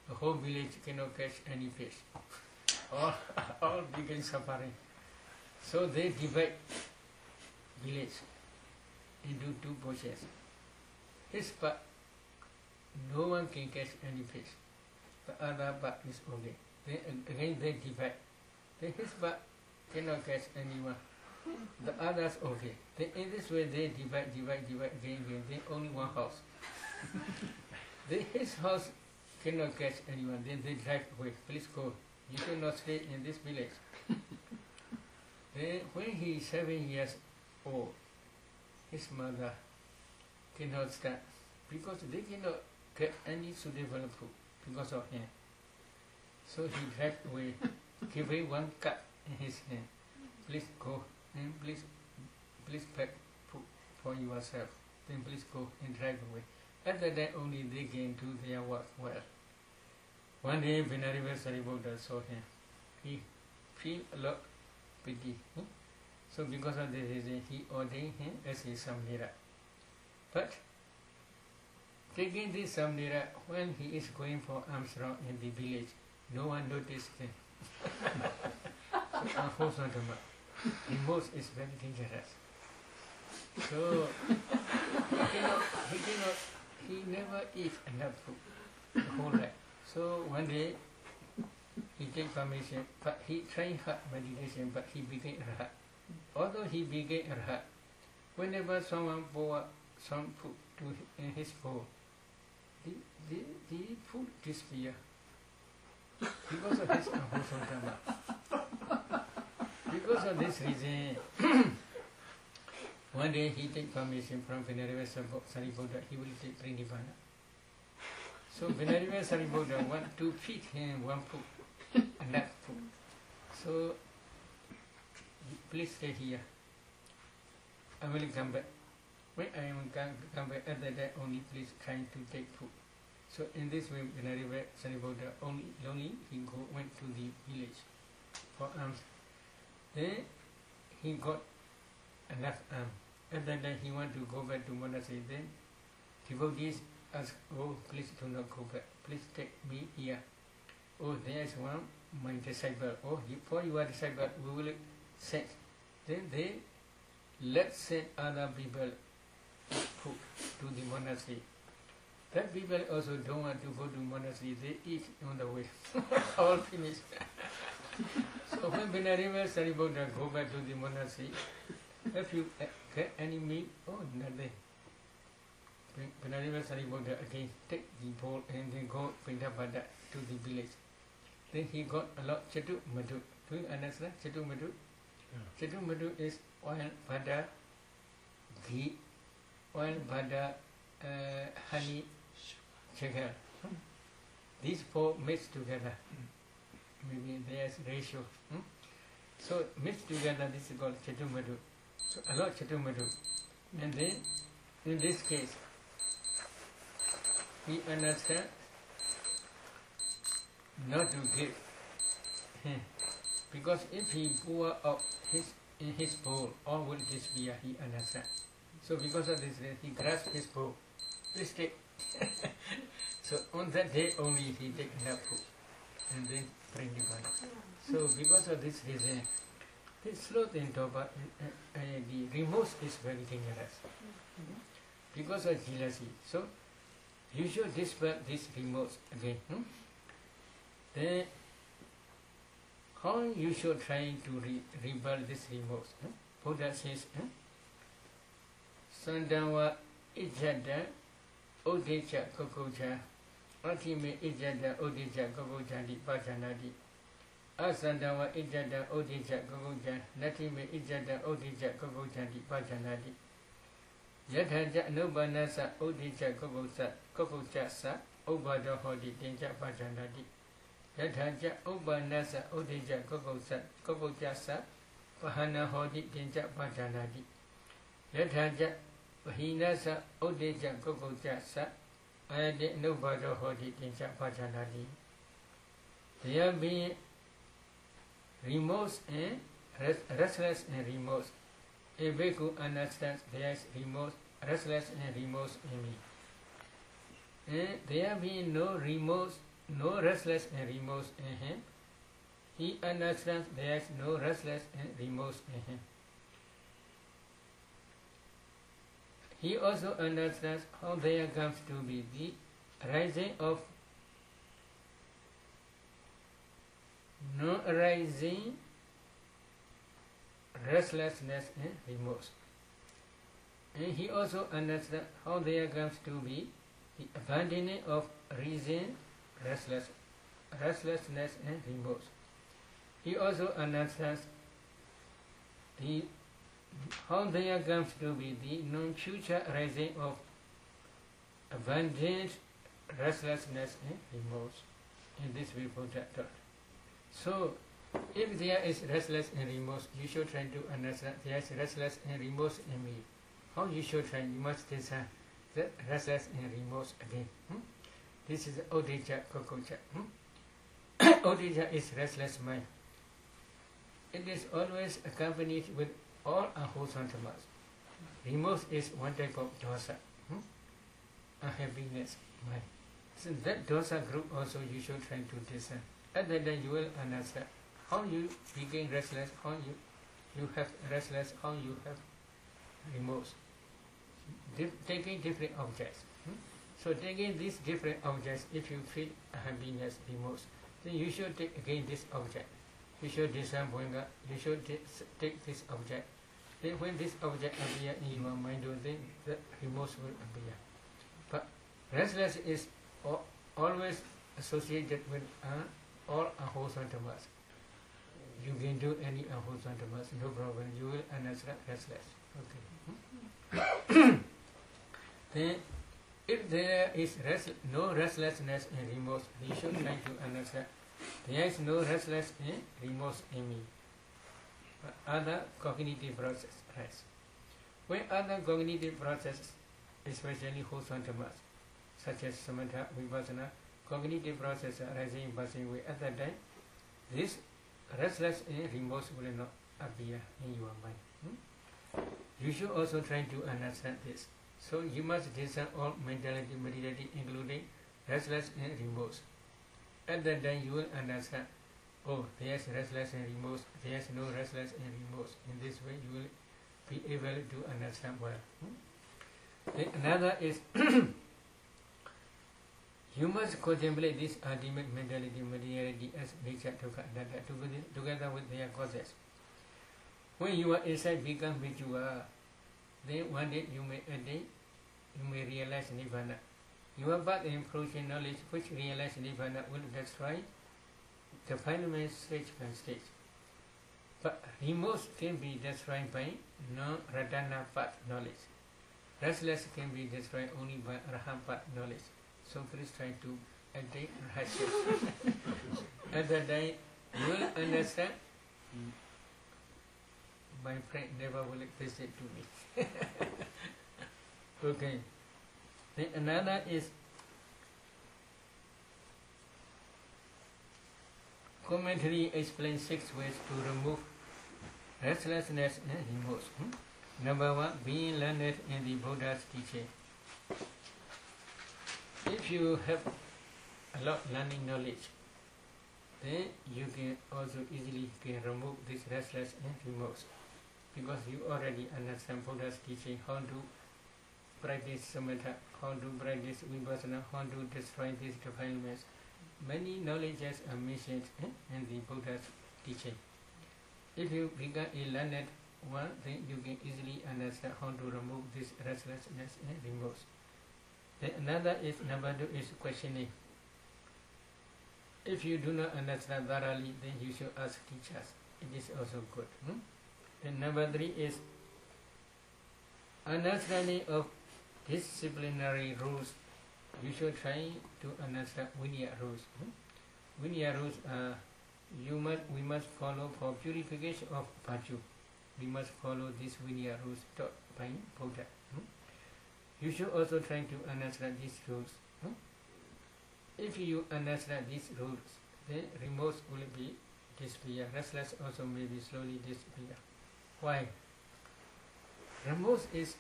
the whole village cannot catch any fish. All began suffering. So they divide village into two portions. His part, no one can catch any fish. The other part is okay. Then again they divide. Then his part cannot catch anyone. The others okay. Then in this way they divide again. Then only one house. Then his house cannot catch anyone. Then they drive away. Please go. You cannot stay in this village. Then when he is 7 years old, his mother cannot start because they cannot get any suitable food because of him. So he drive away, give him one cut in his hand. Please go and please pack food for yourself. Then please go and drive away. At that time only they can do their work well. One day Venerable Sariputta saw him. He feel a lot pity. So because of this reason he ordained him as his Samnera. But taking this Samnera, when he is going for alms round in the village, no one noticed him. So remorse is very dangerous. So he never eats enough food the whole life. So one day he take permission, but he tried hard meditation, but he became Arhat. Although he became Arhat, whenever someone pour some food in his bowl, the food disappear because of his ahosantama. Because of this reason, one day he take permission from Venerable Sariputta, he will take Prinivana. So Venerable Sariputta want to feed him one food, enough food. So please stay here. I will come back. When I am come back at that day only, please trying to take food. So in this way, Venerable Sariputta only he went to the village for alms. Then he got enough alms. At that time he want to go back to monastery. Then devotees ask, oh please do not go back. Please take me here. Oh, there is one my disciple. Oh, for your disciple we will send. Then they let's send other people to the monastery. That people also don't want to go to monastery, they eat on the way. All finished. So when Venerable Sariputta go back to the monastery, if you get any meat, oh nothing. Venerable Sariputta again take the bowl and then go Pindapata to the village. then he got a lot Chatu Madhu. Do you understand Chatu Madhu? Yeah. Chatu Madhu is oil, butter, ghee, oil, butter, honey, sugar. These four mixed together. Maybe there's ratio. So mixed together, this is called Chatu Madhu. So a lot Chatu Madhu. And then in this case, he understands not to give, because if he pour out in his bowl, all will disappear, he understands. So because of this, he grasps his bowl. Please take. So on that day only he take enough food and then bring the body. So because of this reason, this sloth in Toba, the remorse is very dangerous. Because of jealousy. So you should dispel this remorse again. Then how you should try to rebel this remorse? Buddha says, Sandawa ijada odecha kokocha atime ijada odecha kokocha di pajanadi asandawa ijada odecha kokocha natime ijada odecha kokocha di pajanadi yadhaja nubanasa odecha kokocha sa ubada hodi denja pajanadi yadhaja ubanasa odecha kokocha sa pahana hodi denja pajanadi yadhaja Vahinasa Odeja Kokocha Sa Ayade Nubado Hodi Tincha Pajanadi. There be remorse and restless and remorse. A bhikkhu understands there is remorse, restless and remorse in me. And there be no remorse, no restless and remorse in him. He understands there is no restless and remorse in him. He also understands how there comes to be the rising of no arising restlessness and remorse. And he also understands how there comes to be the abandoning of reason, restlessness and remorse. He also understands how there comes to be the non-future rising of abundant restlessness and remorse. In this way Buddha taught. So, if there is restless and remorse, you should try to understand there is restless and remorse in me. How you should try? You must discern the restless and remorse again. This is Odija Kokocha. Odija is restless mind. It is always accompanied with all unwholesome tamas. Remorse is one type of dosa, unhappiness, mind. So that dosa group also you should try to discern. At that time you will understand how you become restless, how you have restless, how you have remorse. Taking different objects. So taking these different objects, if you feel happiness, remorse, then you should take again this object. You should discern Bhoinga, you should take this object. Then when this object appears in your mind, then the remorse will appear. But restless is always associated with all unwholesome tamas. You can do any unwholesome tamas, no problem. You will understand restless. Okay. Then, if there is no restlessness and remorse, you should try to understand there is no restless and remorse in me. But other cognitive processes arise. When other cognitive processes, especially wholesome tamas, such as samatha, vipassana, cognitive processes arising passing away at that time, this restless and remorse will not appear in your mind. You should also try to understand this. So you must discern all mentality, materiality, including restless and remorse. At that time you will understand, oh, there is restless and remorse, there is no restless and remorse. In this way you will be able to understand well. Then another is, you must contemplate this ultimate mentality, materiality as nature, dukkha, anatta, together with their causes. When you are inside become which you are, then one day you may attain, you may realize Nibbana. Your path and approach and knowledge which realize Nibbana will destroy defilement stage by stage. But remorse can be destroyed by non-Radhana path knowledge. Restless can be destroyed only by Arahant path knowledge. So please try to attain Rahasya. At that time, you will understand. My friend never will visit to me. Okay. Then another is commentary explains 6 ways to remove restlessness and remorse. Number 1, being learned in the Buddha's teaching. If you have a lot of learning knowledge, then you can also easily remove this restless and remorse, because you already understand Buddha's teaching, how to practice samatha, how to practice vipassana, how to destroy these defilements. Many knowledges are mentioned in the Buddha's teaching. If you become a learned one, then you can easily understand how to remove this restlessness and remorse. Then another is, number 2 is questioning. If you do not understand thoroughly, then you should ask teachers. It is also good. Then number 3 is understanding of disciplinary rules. You should try to understand Vinaya rules. Vinaya rules are we must follow for purification of virtue. We must follow these Vinaya rules taught by Buddha. You should also try to understand these rules. If you understand these rules, then remorse will be disappear. Restless also may be slowly disappear. Why? Remorse is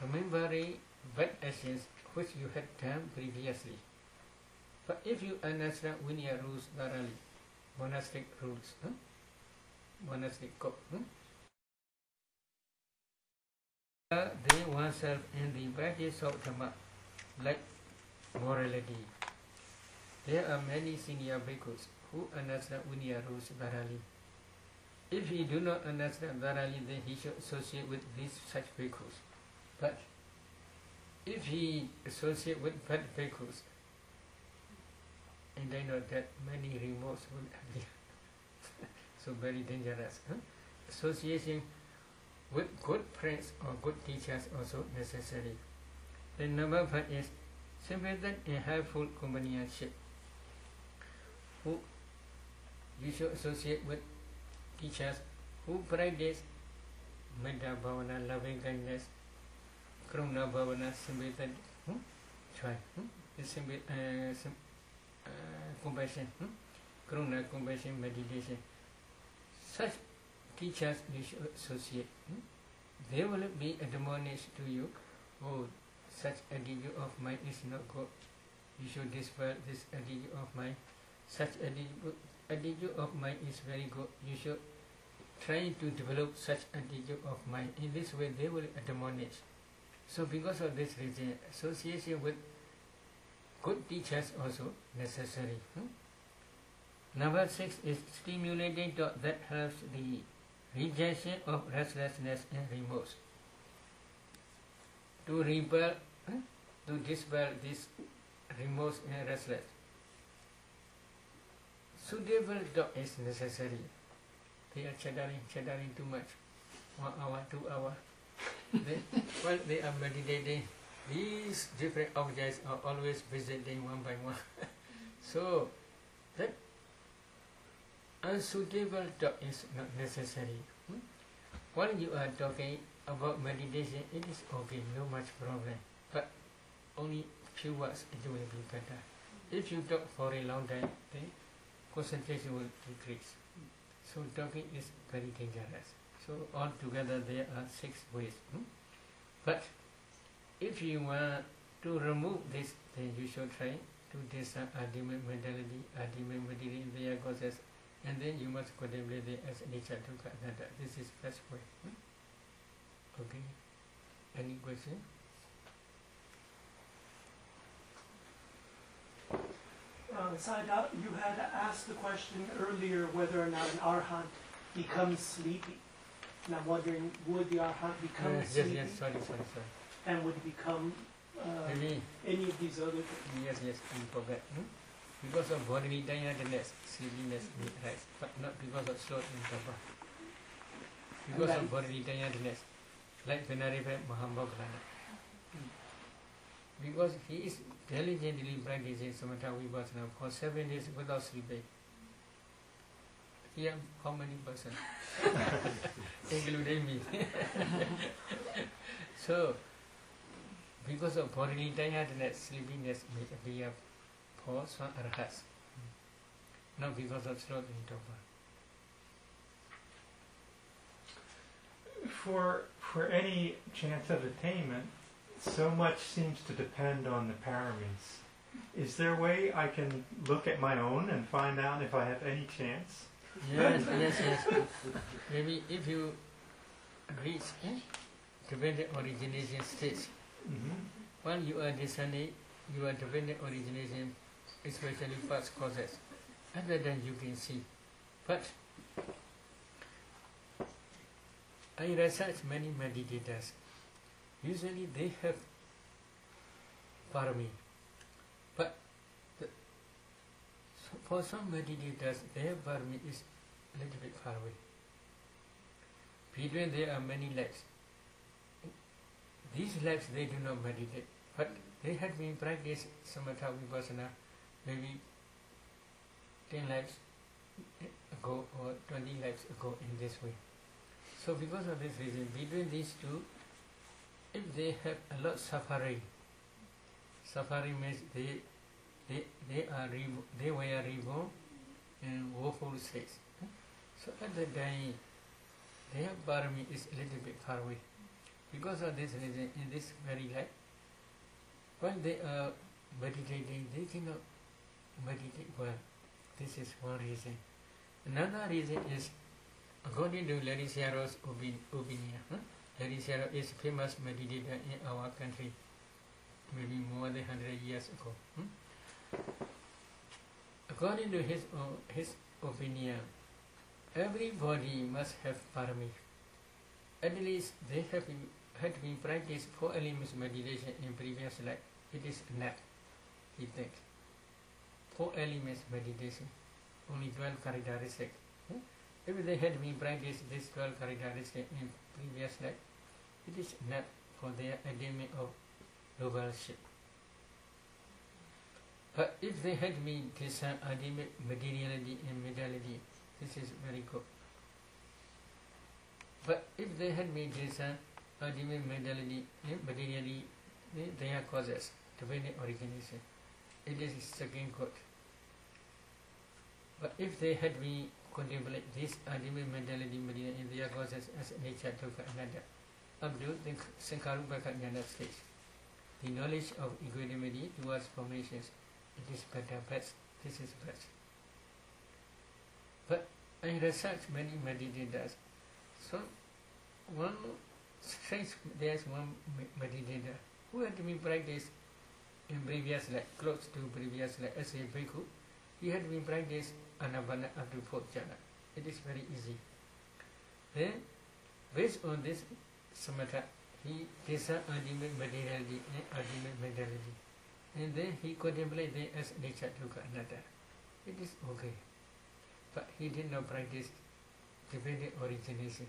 remembering bad actions which you had done previously. But if you understand Vinaya rules thoroughly, monastic rules, monastic code, they oneself in the practice of Dhamma, like morality. There are many senior bhikkhus who understand Vinaya rules thoroughly. If he do not understand thoroughly, then he should associate with these such bhikkhus. But if he associate with bad bhikkhus, and I know that many remorse will appear. So very dangerous. Association with good friends or good teachers also necessary. Then number 5 is sympathetic and helpful companionship. Who you should associate with teachers who practice metta bhavana, loving kindness, karuna bhavana, sympathetic, compassion, karuna, compassion, meditation. Such teachers you should associate. They will be admonished to you, oh, such attitude of mine is not good. You should dispel this attitude of mine. Such attitude of mine is very good. You should try to develop such attitude of mine. In this way, they will admonish. So because of this reason, association with good teachers also necessary. Number 6 is stimulating thought that helps the rejection of restlessness and remorse. To repel, to dispel this remorse and restless, suitable thought is necessary. They are chattering too much. 1 hour, 2 hours. While they are meditating, these different objects are always visiting one by one. So that unsuitable thought is not necessary. While you are talking about meditation, it is okay, no much problem. But only few words, it will be better. If you talk for a long time, then concentration will decrease. So talking is very dangerous. So altogether there are 6 ways. But if you want to remove this, then you should try to discern ultimate mentality, ultimate material in their causes, and then you must contemplate them as nature to Anatta. This is first way. Okay. Any question? Sayadaw, you had asked the question earlier whether or not an arhat becomes sleepy. And I'm wondering, would the arhat become sleepy? Yes, sorry. And would it become any of these other things? Yes, I forgot. because of bodily tiredness, sleepiness may arise, but not because of sloth and torpor. Because of bodily tiredness, like Venerable Mahamoggalana. Because he is diligently practicing Samatha Vipassana for 7 days without sleeping. Here, how many persons? Including me. So, because of bodily tiredness, sleepiness may appear for some arhats, not because of sloth and torpor. For any chance of attainment, so much seems to depend on the paramis. Is there a way I can look at my own and find out if I have any chance? Yes. Maybe if you reach dependent origination stage, when you are discerning your dependent origination, especially past causes, other than you can see. But I research many meditators. Usually they have parami, but for some meditators, their parami is a little bit far away. Between there are many lives. These lives they do not meditate, but they had been practiced Samatha Vipassana maybe 10 lives ago or 20 lives ago in this way. So because of this reason, between these two, if they have a lot of suffering means they were reborn in woeful states. So at the time, their parami is a little bit far away. Because of this reason, in this very life, when they are meditating, they cannot meditate well. This is one reason. Another reason is, according to Larry Sierra's opinion, Larry Sierra is a famous meditator in our country, maybe more than 100 years ago. According to his opinion, everybody must have parami. At least they had been practiced 4 elements meditation in previous life. It is enough, he thinks. 4 elements meditation, only 12 characteristics. If they had been practiced these 12 characteristics in previous life, it is enough for their attainment of nobleship. But if they had been discerned ultimate materiality and mentality, this is very good. But if they had been discerned ultimate mentality and materiality, their causes, dependent origination, it is second good. But if they had been contemplate this ultimate mentality material in their causes as nature, dukkha, anatta, up to the Sankarupaka Jnana stage, the knowledge of equanimity towards formations, it is better, best. This is best. But I research many meditators. So there's one meditator who had been practiced in previous life, close to previous life, as a bhikkhu. He had been practiced anapana up to 4th jhana. It is very easy. Then, based on this samatha, he discerned ultimate materiality and ultimate mentality. And then he contemplated them as nature, dukkha, anatta. It is okay. But he did not practice dependent origination.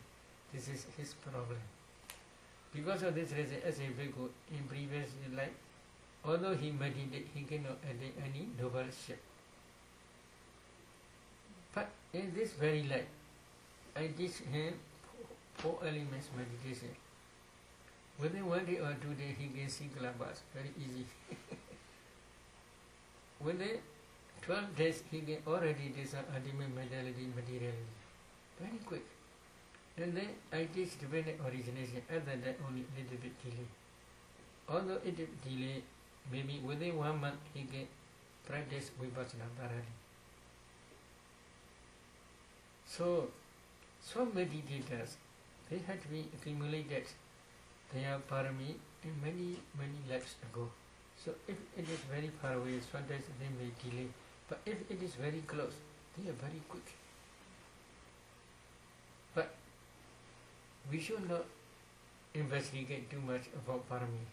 This is his problem. Because of this reason, as a bhikkhu in previous life, although he meditated, he cannot attain any nobleship. But in this very life, I teach him 4 elements meditation. Within 1 day or 2 days, he can see Kalabas, very easy. Within 12 days, he can already discern ultimate mentality, materiality. Very quick. And then I teach dependent origination, other than only a little bit delay. Although it is delay, maybe within 1 month, he can practice Vipassana thoroughly. So, some meditators, they had been accumulated their parami in many lives ago. So if it is very far away, sometimes they may delay. But if it is very close, they are very quick. But we should not investigate too much about parami.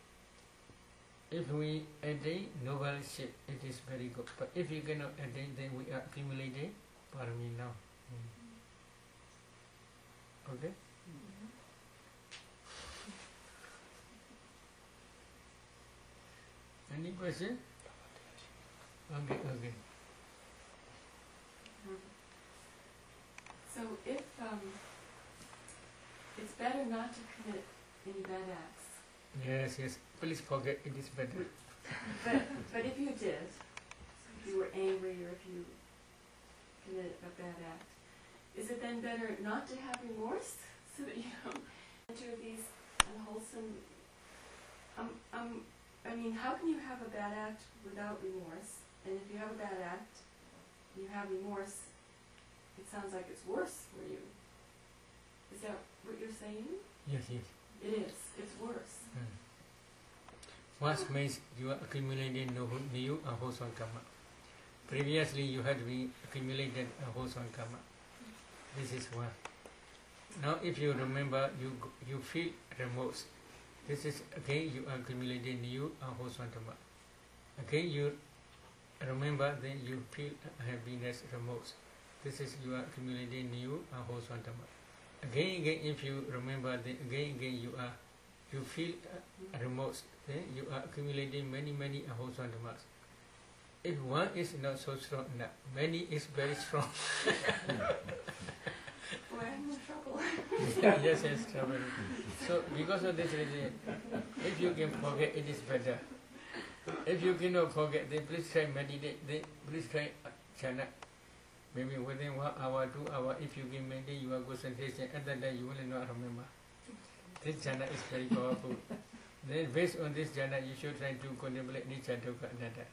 If we attain noble shape, it is very good. But if you cannot attain, then we are accumulating parami now. Okay? Any question? Okay. So if it's better not to commit any bad acts. Yes. Please forget it is better. But if you did, if you were angry or if you committed a bad act, is it then better not to have remorse so that you don't enter these unwholesome? I mean, how can you have a bad act without remorse? And if you have a bad act, and you have remorse, it sounds like it's worse for you. Is that what you're saying? Yes. It is. It's worse. Once means you are accumulating new wholesome karma. Previously you had been accumulated a wholesome karma. This is one. Now if you remember, you feel remorse. This is again you are accumulating new wholesome karma. Again you remember, then you feel happiness, remorse. This is you are accumulating new wholesome karma. Again if you remember, then again you feel remorse. Then you are accumulating many wholesome karmas. If one is not so strong enough, many is very strong. Boy, I'm in trouble. Yes, trouble. So because of this reason, if you can forget, it is better. If you cannot forget, then please try meditate. Then please try jhana. Maybe within 1 hour, 2 hours, if you can maintain your concentration, at that time you will not remember. This jhana is very powerful. Then based on this jhana, you should try to contemplate Nicca Dukkha Anatta.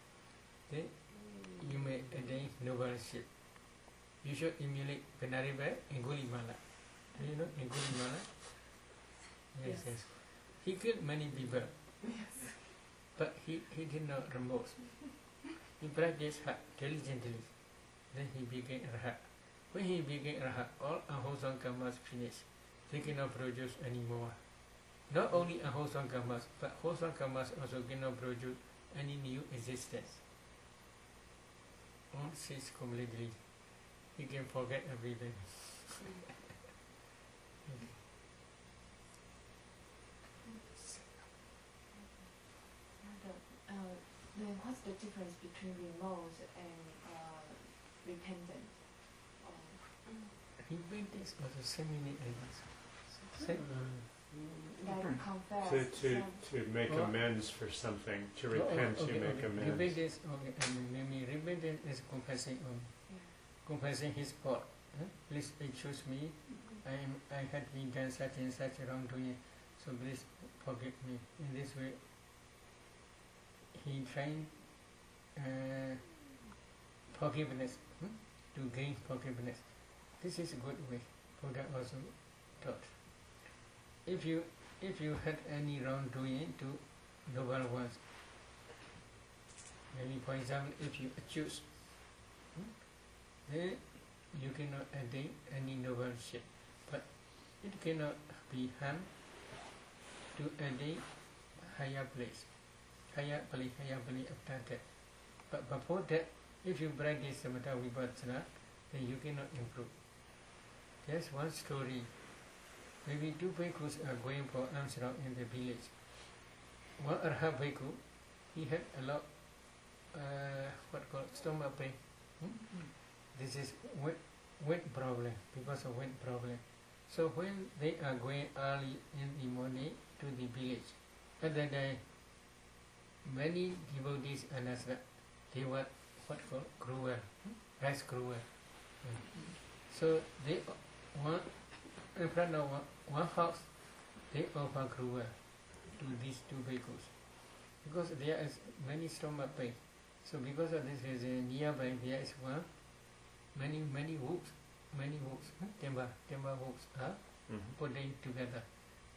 Then you may attain noble shape. You should emulate Venerable Angulimala. Do you know Angulimala? Yes. He killed many people, Yes. but he did not remorse. He practiced hard diligently. Then he became Rahat. When he became Rahat, all unwholesome karmas finished. They cannot produce any more. Not only unwholesome karmas, but wholesome karmas also cannot produce any new existence. All cease completely. He can forget everything. Then what's the difference between remorse and repentance? Repentance also similar as Like confess. To make Oh. amends for something. To repent, you make amends. Repentance, repentance is confessing his fault. Please excuse me. I had been done such and such wrongdoing, so please forgive me. In this way, he trained forgiveness, to gain forgiveness. This is a good way. Buddha also taught. If you had any wrongdoing to noble ones, maybe for example, if you accuse, then you cannot attain any noble shape, but it cannot be harmed to attain higher place after that. But before that, if you practice samatha vipassana, then you cannot improve. There's one story. Maybe 2 bhikkhus are going for alms round in the village. One Arhat bhikkhu, he had a lot, stomach pain. This is weight problem, because of weight problem. So when they are going early in the morning to the village, at that day, many devotees are not, they were gruel, rice gruel. So they in front of one house, they offer gruel to these 2 bhikkhus, because there is many stomach pain. So because of this reason, nearby there is many hooks, timber hooks are putting together.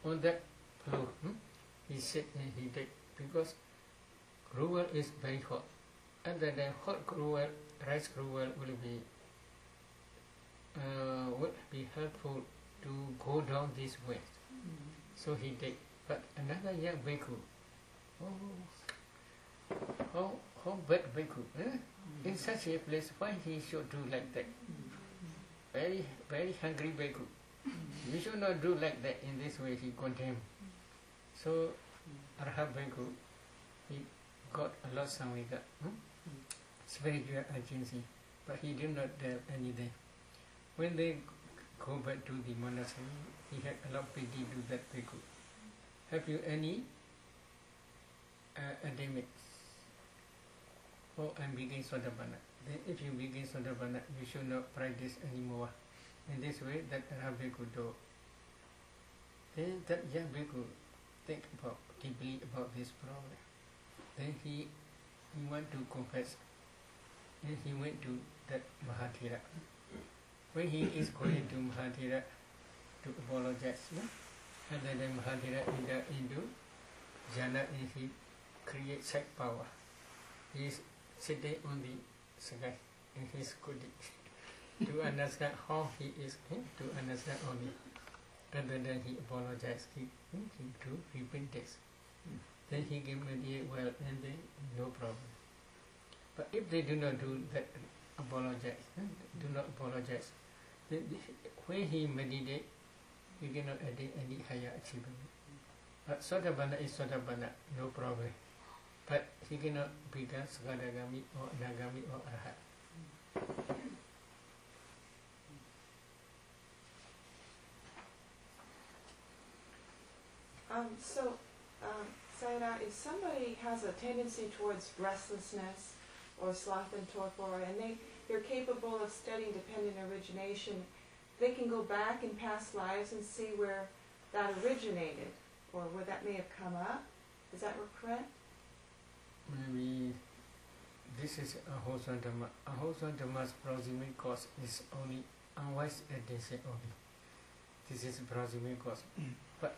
On that floor, he sit and he take, because gruel is very hot. And then the hot gruel, rice gruel will be helpful to go down this way. So he take. But another young bhikkhu, how bad bhikkhu, in such a place, why he should do like that? Very, very hungry bhikkhu. You should not do like that. In this way he condemned. So Arhat bhikkhu, he got a lot samvega, spiritual agency, but he did not have any there. When they go back to the monastery, he had a lot of pity to that bhikkhu. Have you any academics? Oh, I'm beginning Sotapanna. Then if you begin Sotapanna, you should not practice anymore. In this way, that Arhat bhikkhu do. Then that young bhikkhu think deeply about this problem. Then he went to confess. And he went to that Mahathira. When he is going to Mahathira to apologize, and then Mahathira enter into jhana and he creates psych power. He is sitting on the sky and he is good to understand how he is, to understand only. And then he apologized, he to repentance. Then he can meditate well and then no problem. But if they do not do that, apologize, do not apologize, then when he meditate, he cannot attain any higher achievement. But Sotapanna is Sotapanna, no problem. But he cannot become Sakadagami or Anagami or Arhat. Sayadaw, if somebody has a tendency towards restlessness or sloth and torpor, and they're capable of studying dependent origination, they can go back in past lives and see where that originated, or where that may have come up. Is that correct? Maybe this is Ahosana Dhamma. Ahosana Dhamma's proximate cause is only unwise attention only. This is proximate cause. But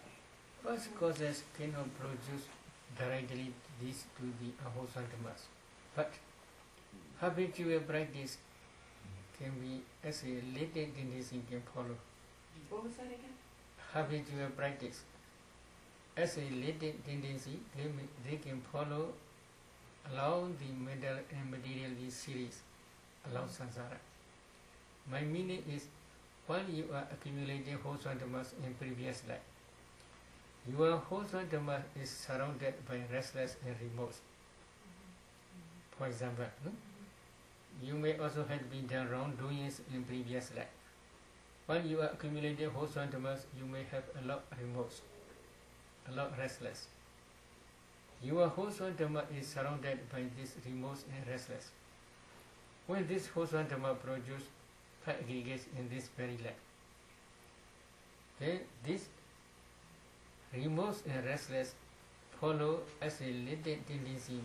first causes cannot produce directly this to the Ahosana Dhammas. But habitual practice can be as a latent tendency can follow. What was that again? Habitual practice as a latent tendency they can follow along the mental and material series along samsara. My meaning is, while you are accumulating Ahosana Dhammas in previous life, your Ahosana Dhamma is surrounded by restless and remorse. For example, you may also have been done wrongdoings in previous life. While you are accumulating Ahosana Dhammas, you may have a lot of remorse, a lot restless. Your Ahosana Dhamma is surrounded by this remorse and restless. When this Ahosana Dhamma produces five aggregates in this very life, then this remorse and restless follow as a latent tendency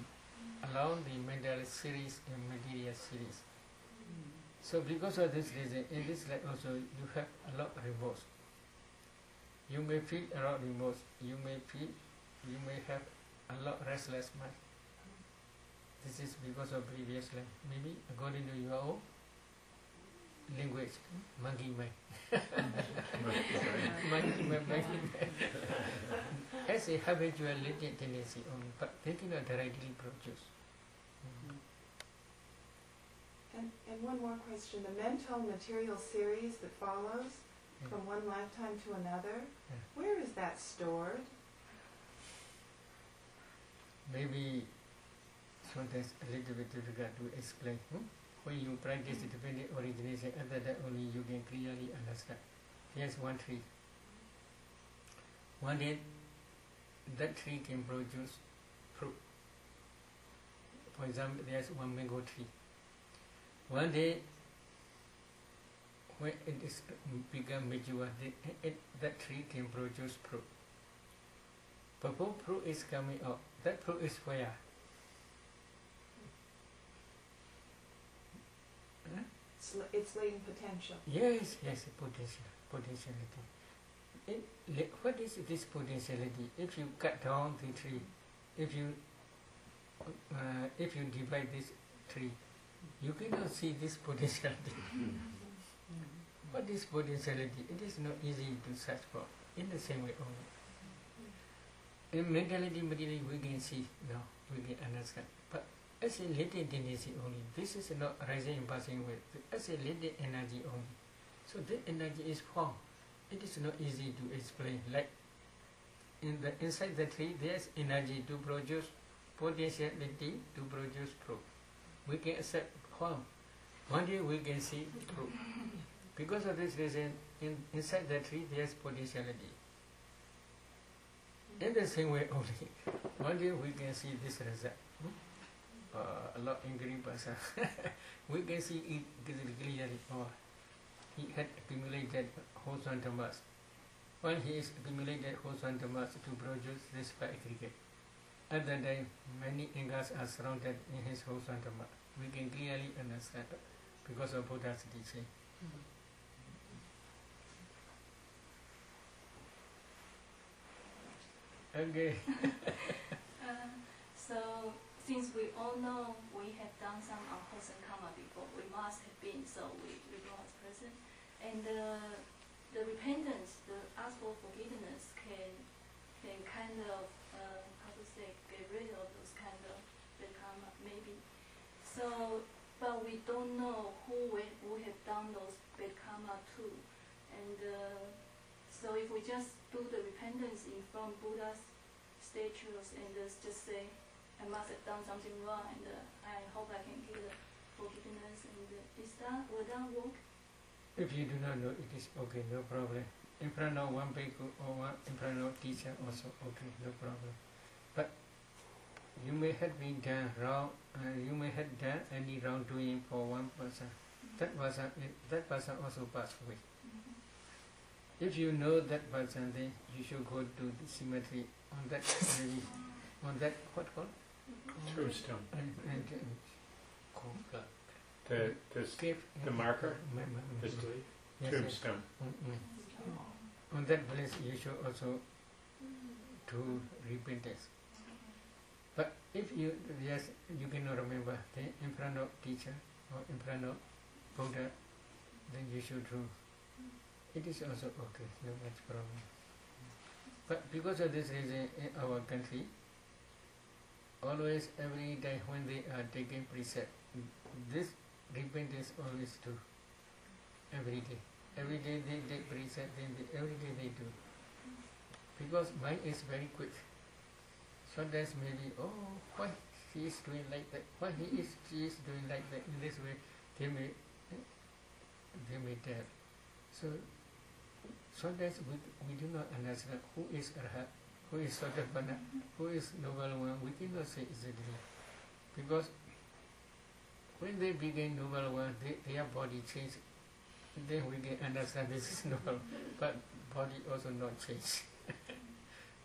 along the mental series and material series. So because of this reason, in this life also you have a lot of remorse. You may feel a lot of remorse, you may have a lot of restless mind. This is because of previous life. Maybe according to your own language, monkey mind. monkey mind. As a habitual latent tendency only, but they cannot directly produce. And one more question. The mental material series that follows from one lifetime to another, where is that stored? Maybe so that's a little bit difficult to explain. When you practice dependent origination, after that only you can clearly understand. Here's one tree. One day, that tree can produce fruit. For example, there's one mango tree. One day, when it is become mature, that tree can produce fruit. But when fruit is coming out, that fruit is where? It's latent potential. Yes, potentiality. What is this potentiality? If you cut down the tree, if you divide this tree, you cannot see this potentiality. What is potentiality? It is not easy to search for. In the same way only. In mentality, materially we can see now, we can understand. But as a latent tendency only. This is not rising and passing away. As a latent energy only. So the energy is formed. It is not easy to explain. Like inside the tree, there is energy to produce potentiality to produce fruit. We can accept form. One day we can see fruit. Because of this reason, inside the tree there is potentiality. In the same way only, one day we can see this result. A lot angry person. We can see it clearly. Oh, he had accumulated horizontal mass. When he is accumulated horizontal mass to produce this fat aggregate, at that time many angles are surrounded in his horizontal mass. We can clearly understand because of Buddha's teaching. Okay. So, since we all know we have done some unwholesome karma before, we must have been, so we know as person. And the repentance, the ask for forgiveness can kind of, how to say, get rid of those kind of bad karma, maybe. So, but we don't know who we have done those bad karma to. And so if we just do the repentance in front of Buddha's statues and just say, I must have done something wrong and I hope I can get forgiveness, and will that work? If you do not know, it is okay, no problem. In front of one bhikkhu or in front of teacher also okay, no problem. But you may have been done wrong, you may have done any wrongdoing for one person. That person also passed away. If you know that person, then you should go to the cemetery on that maybe on that what called? Tombstone. Cave, The marker? Yes, Tombstone. On that place you should also do repentance. But if you cannot remember, then in front of teacher or in front of Buddha, then you should do. It is also okay, no much problem. But because of this reason in our country, always every day when they are taking precept, this repentance always do. Every day. Every day they take precept, every day they do. Because mind is very quick. Sometimes maybe, oh, why she is doing like that? Why she is doing like that? In this way, they may tell. So sometimes we do not understand who is Arhat, who is Sotapanna, who is Noble One. We cannot say exactly. Because when they became Noble One, their body changed. Then we can understand this is Noble, but body also not changed.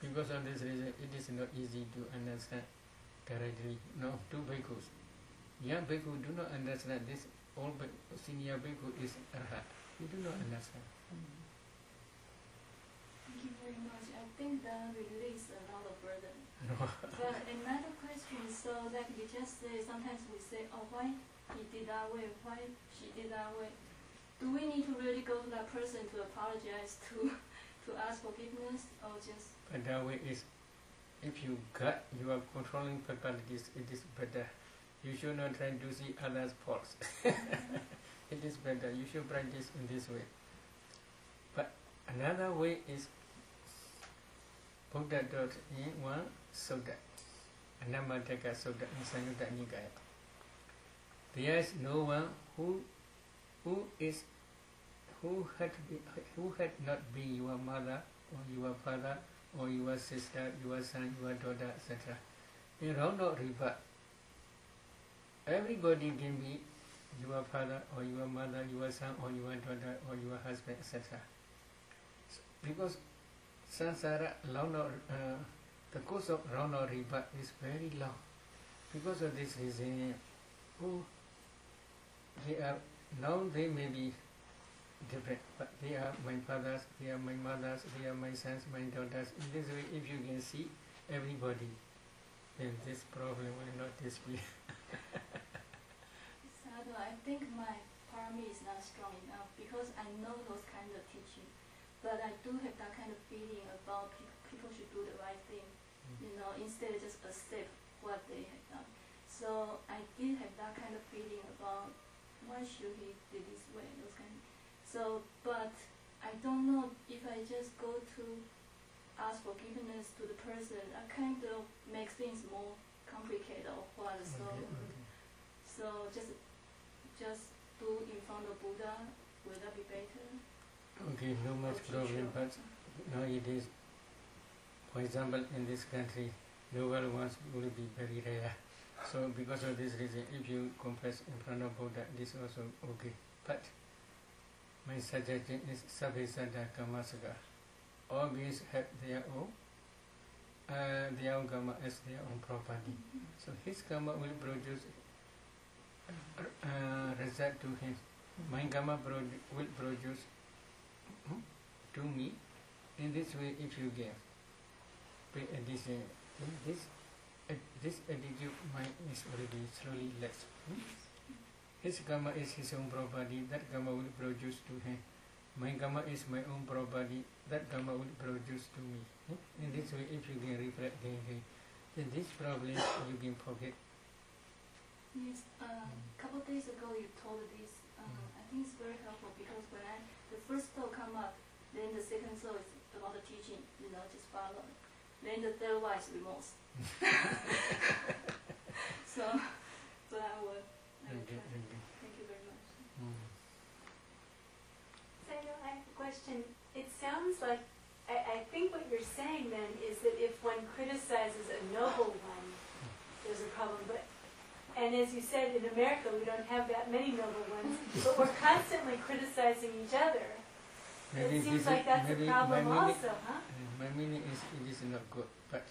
Because of this reason, it is not easy to understand correctly. No, two bhikkhus. Young bhikkhu do not understand this. Old senior bhikkhu is Arhat. We do not understand. Thank you very much. I think that release a lot of burden. No. But another question, so like you just say, sometimes we say, oh, why he did that way, why she did that way. Do we need to really go to that person to apologize, to ask forgiveness, or just... But that way is, if you got your controlling faculties, it is better. You should not try to see others' faults. It is better. You should practice in this way. But another way is Buddha taught in one sutta, Anamataka Sutta in Samyutta Nikaya. There is no one who had not been your mother or your father or your sister, your son, your daughter, etc. In round of rebirth, everybody can be your father or your mother, your son or your daughter or your husband, etc. Because samsara, the course of round of rebirth is very long. Because of this reason, they may be different, but they are my fathers, they are my mothers, they are my sons, my daughters. In this way, if you can see everybody, then this problem will not disappear. Sadhu, I think my parami is not strong enough because I know those kind of teaching, but I do have that kind of feeling about people should do the right thing, instead of just accept what they have done. So So I did have that kind of feeling about why should he do this way, those kind. So, but I don't know if I just go to ask forgiveness to the person, I kind of makes things more complicated or what. So just do in front of Buddha, will that be better? Okay, no much problem, but nowadays, for example, in this country, noble ones will be very rare. So because of this reason, if you confess in front of Buddha, this also okay. But my suggestion is Sabhisada Kamasaka. All beings have their own karma as their own property. So his karma will produce result to him. My karma will produce to me. In this way, if you give addition, this attitude mind is already slowly less. His karma is his own property. That karma will produce to him. My karma is my own property. That karma will produce to me. In this way, if you can reflect again, then this problem you can forget. Yes, a couple of days ago you told this. I think it's very helpful because when the first thought come up, then the second thought is about the teaching, just follow. Then the third one is remorse. So I will. Thank you very much. Samuel, I have a question. It sounds like, I think what you're saying then is that if one criticizes a noble one, there's a problem. And as you said, in America we don't have that many noble ones, but we're constantly criticizing each other. It seems like that's a problem also, huh? My meaning is it is not good, but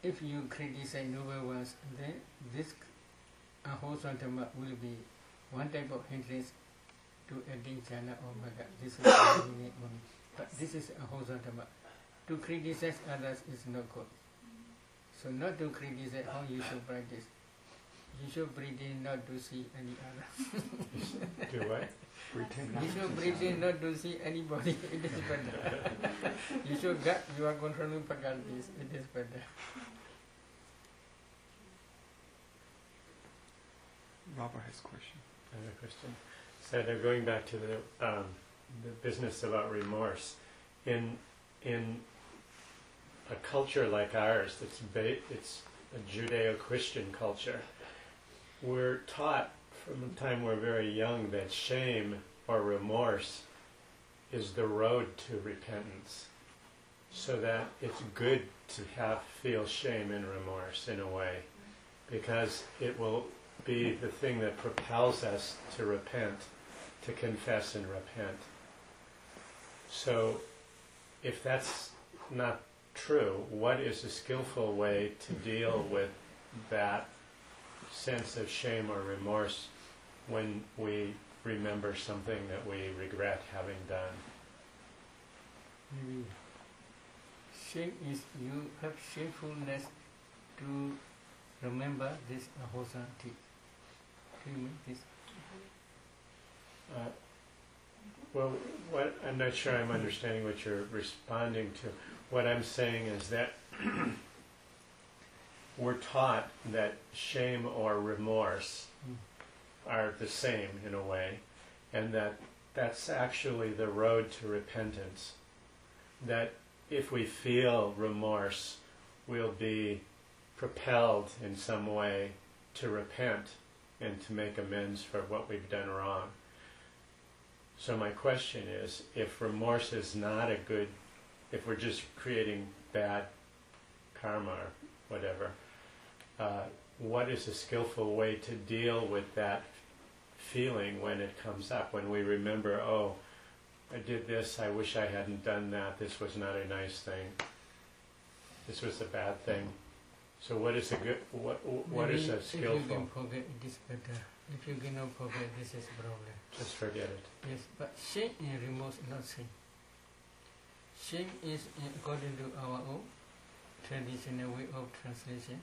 if you criticize noble ones, then this wholesome dhamma will be one type of hindrance to adding jhana or magga. This is my meaning only. But this is a wholesome dhamma. To criticize others is not good. So not to criticize how you should practice. You should pretend not to see any other. Do what? Pretend You should pretend not to see anybody. It is better. You should guard your controlling faculties. It is better. Robert has a question. I have a question. So they're going back to the business about remorse. In a culture like ours, it's a Judeo-Christian culture. We're taught from the time we're very young that shame or remorse is the road to repentance. So that it's good to feel shame and remorse in a way, because it will be the thing that propels us to repent, to confess and repent. So if that's not true, what is a skillful way to deal with that sense of shame or remorse when we remember something that we regret having done? Maybe shame is you have shamefulness to remember this wholesome teaching. Do you mean this? Well, I'm not sure I'm understanding what you're responding to. What I'm saying is that we're taught that shame or remorse are the same in a way, and that's actually the road to repentance. That if we feel remorse, we'll be propelled in some way to repent and to make amends for what we've done wrong. So my question is, if remorse is not a good, if we're just creating bad karma or whatever, what is a skillful way to deal with that feeling when it comes up, when we remember, oh, I did this, I wish I hadn't done that, this was not a nice thing, this was a bad thing. So what is a good, what is a skillful? If you can forget, it is better. If you cannot forget, this is a problem. Just forget it. Yes, but shame and remorse not same. Shame is according to our own traditional way of translation.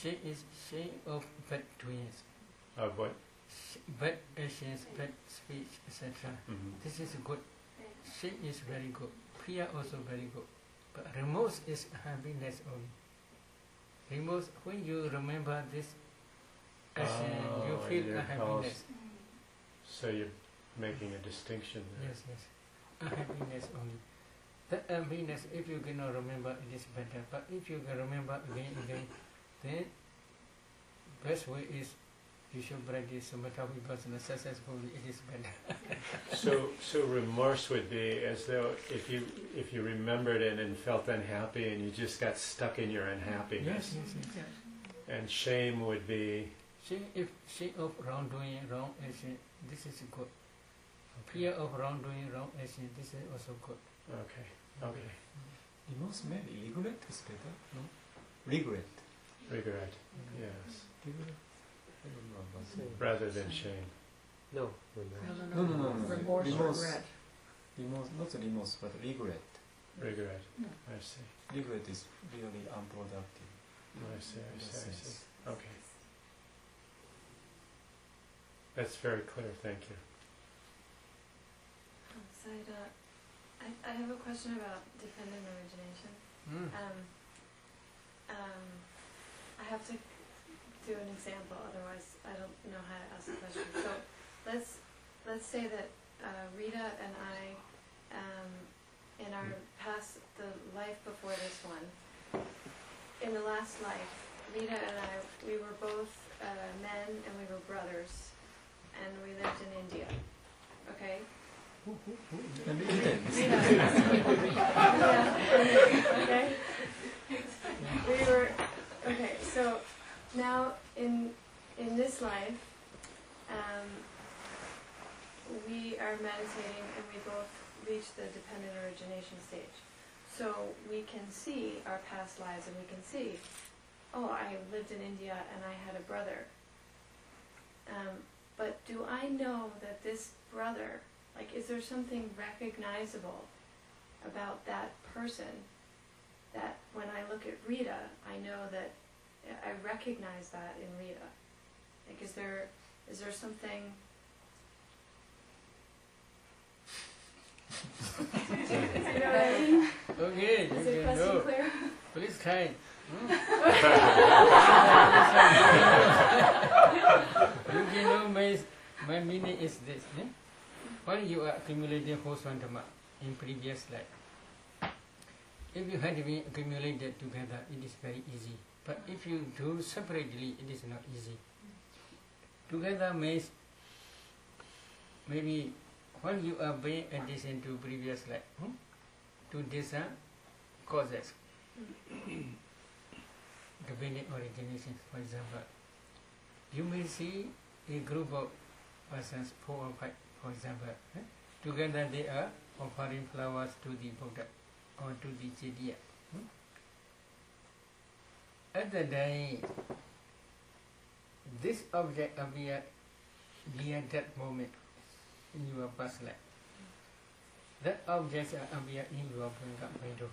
Shame is shame of bad doings. Of what? Bad actions, bad speech, etc. Mm-hmm. This is good. Shame is very good. Fear also very good. But remorse is happiness only. remorse, when you remember this action, you Oh, feel it a recalls. happiness. So you're making a distinction there. Yes, yes. A happiness only. That happiness, if you cannot remember, it is better. But if you can remember again, then best way is you should practice samatha vipassana successfully. It is better. So remorse would be as though if you remembered it and felt unhappy and you just got stuck in your unhappiness. Yes. And shame would be If shame of wrongdoing, wrong action, this is good. Fear of wrongdoing, wrong action, this is also good. okay. Remorse maybe regret is better. No, regret. Regret. Yes. Regret. I don't know about that. Rather than shame. No. Remorse, regret. Remorse, not remorse, but regret. Regret. No. I see. Regret is really unproductive. I see. in that sense. Okay. That's very clear. Thank you. Saida, I have a question about dependent origination. I have to do an example, otherwise I don't know how to ask the question. So let's say that Rita and I, in our past, the life before this one, in the last life, Rita and I, we were both men and we were brothers, and we lived in India. Okay? Okay. We were okay. So now in this life, we are meditating and we both reach the dependent origination stage. So we can see our past lives and we can see, oh, I lived in India and I had a brother. But do I know that this brother, like, is there something recognizable about that person that when I look at Rita, I know that I recognize that in Rita? Like, is there something? You know what I mean? Okay, Is you the can question know. clear? Please try. You can know my meaning is this. When you are accumulating Hoswantama in previous life, if you had been accumulated together, it is very easy. But if you do separately, it is not easy. Together means maybe when you are paying attention to previous life, to these causes, dependent origination, for example, you may see a group of persons, 4 or 5, for example, together they are offering flowers to the Buddha or to the Jediya. At the day, this object appeared near that moment in your past life. That object appeared in your window.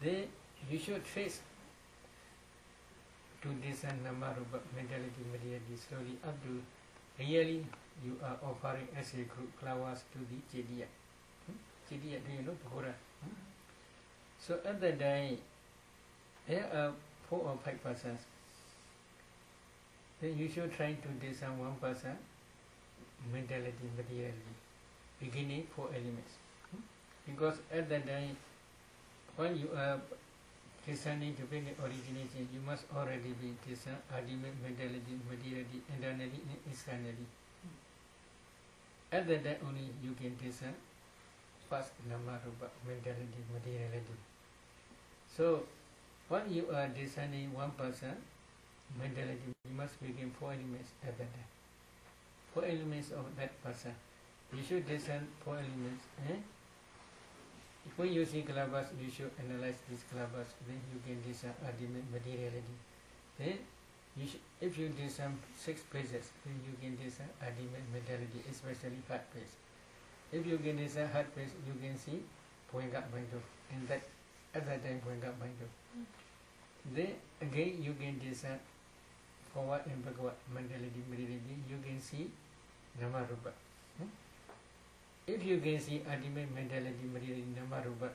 Then you should trace to this Namarupa mentality materiality slowly up to really you are offering as a group flowers to the Jediya. Jediya, do you know Pahura? So at the day, there are 4 or 5 persons. Then you should try to design one person mentality materiality, beginning 4 elements. Because at the day, when you are designing dependent origination, you must already be design ultimate mentality, materiality, internally and externally. At that time only you can design first Namarupa mentality, materiality. So when you are designing one person mentality, you must begin 4 elements at that time. 4 elements of that person. You should design 4 elements. When you see clubbers, you should analyze these clubbers. Then you can design ultimate materiality. Then if you design 6 pages, then you can design ultimate mentality, especially heart page. If you can design heart page, you can see Poenga Baido, and that at that time Poenga Baido. Then again you can design forward and backward mentality, materiality. You can see Namarupa. If you can see ultimate mentality, materiality, Namarupa,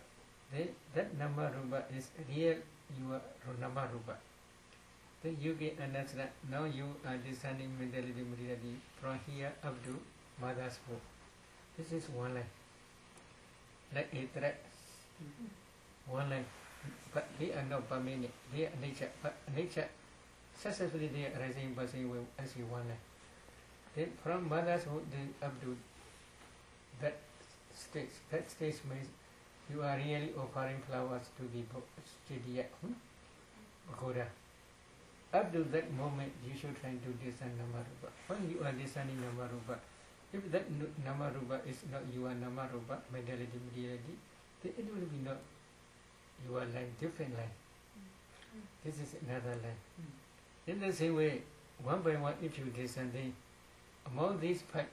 then that Namarupa is real your nama rupa. Then you get understand. Now you are descending mentality materiality from here up to mother's womb. This is one line, like a thread. One line, but they are not permanent. They are nature, but nature successfully they are arising passing with as one line. Then from mother's womb then up to that stage. That stage means you are really offering flowers to the Stridiya Pagoda. Up to that moment, you should try to discern Namarupa. When you are discerning Namarupa, if that Namarupa is not your Namarupa, mentality, materiality, then it will be not your line, different line. This is another line. In the same way, one by one, if you discern, then among these five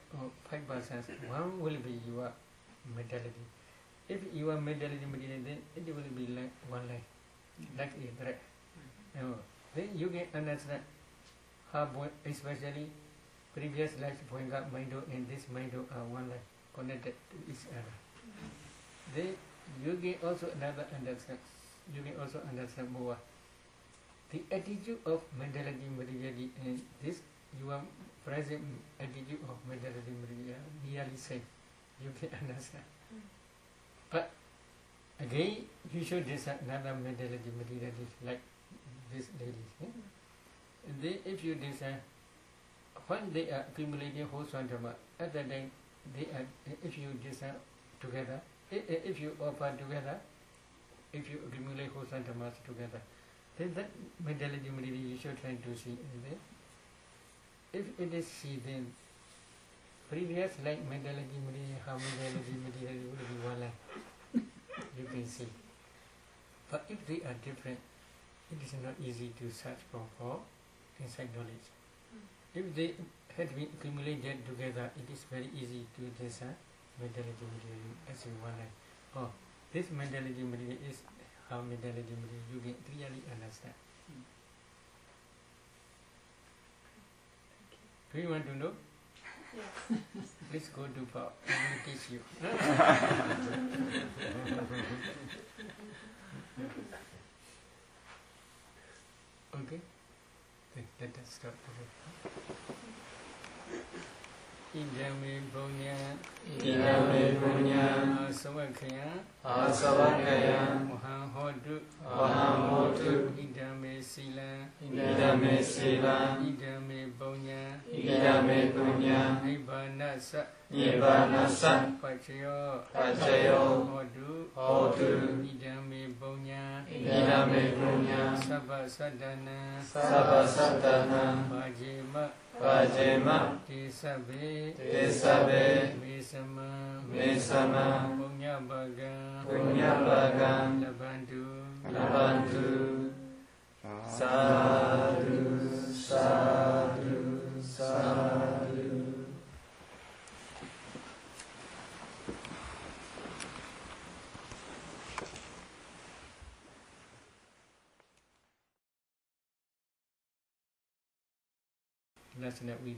persons, one will be your mentality. If your mentality material, then it will be like one line, like a thread. Then you can understand how, especially previous life, Bhoinga, Mindo, and this Mindo are one line, connected to each other. Then you can also understand. You can also understand more. The attitude of mentality materiality and this your present attitude of mentality materiality nearly same. You can understand. But again, you should decide another mentality materiality like this lady. And then if you decide when they are accumulating whole swantama, at that time they are, if you decide together, if you offer together, if you accumulate whole swantamas together, then that mentality materiality you should try to see. If it is see, then previous like mentality materiality, how mentality materiality will be one line. You can see. But if they are different, it is not easy to search for inside knowledge. If they had been accumulated together, it is very easy to discern mentality materiality as in one line. Oh, this mentality material is how mentality material you can clearly understand. Do you want to know? Yes. Please go to Pao. I will teach you. Okay? Let us start. Idame Punya Asavakaya Mahahodu Idame Sila Idame Punya Nibbanasa Pachayo Hodu Idame Punya Sabha Sadhana Pajema Tisabe Mesama Punya Baga Labantu Sadhu lesson that we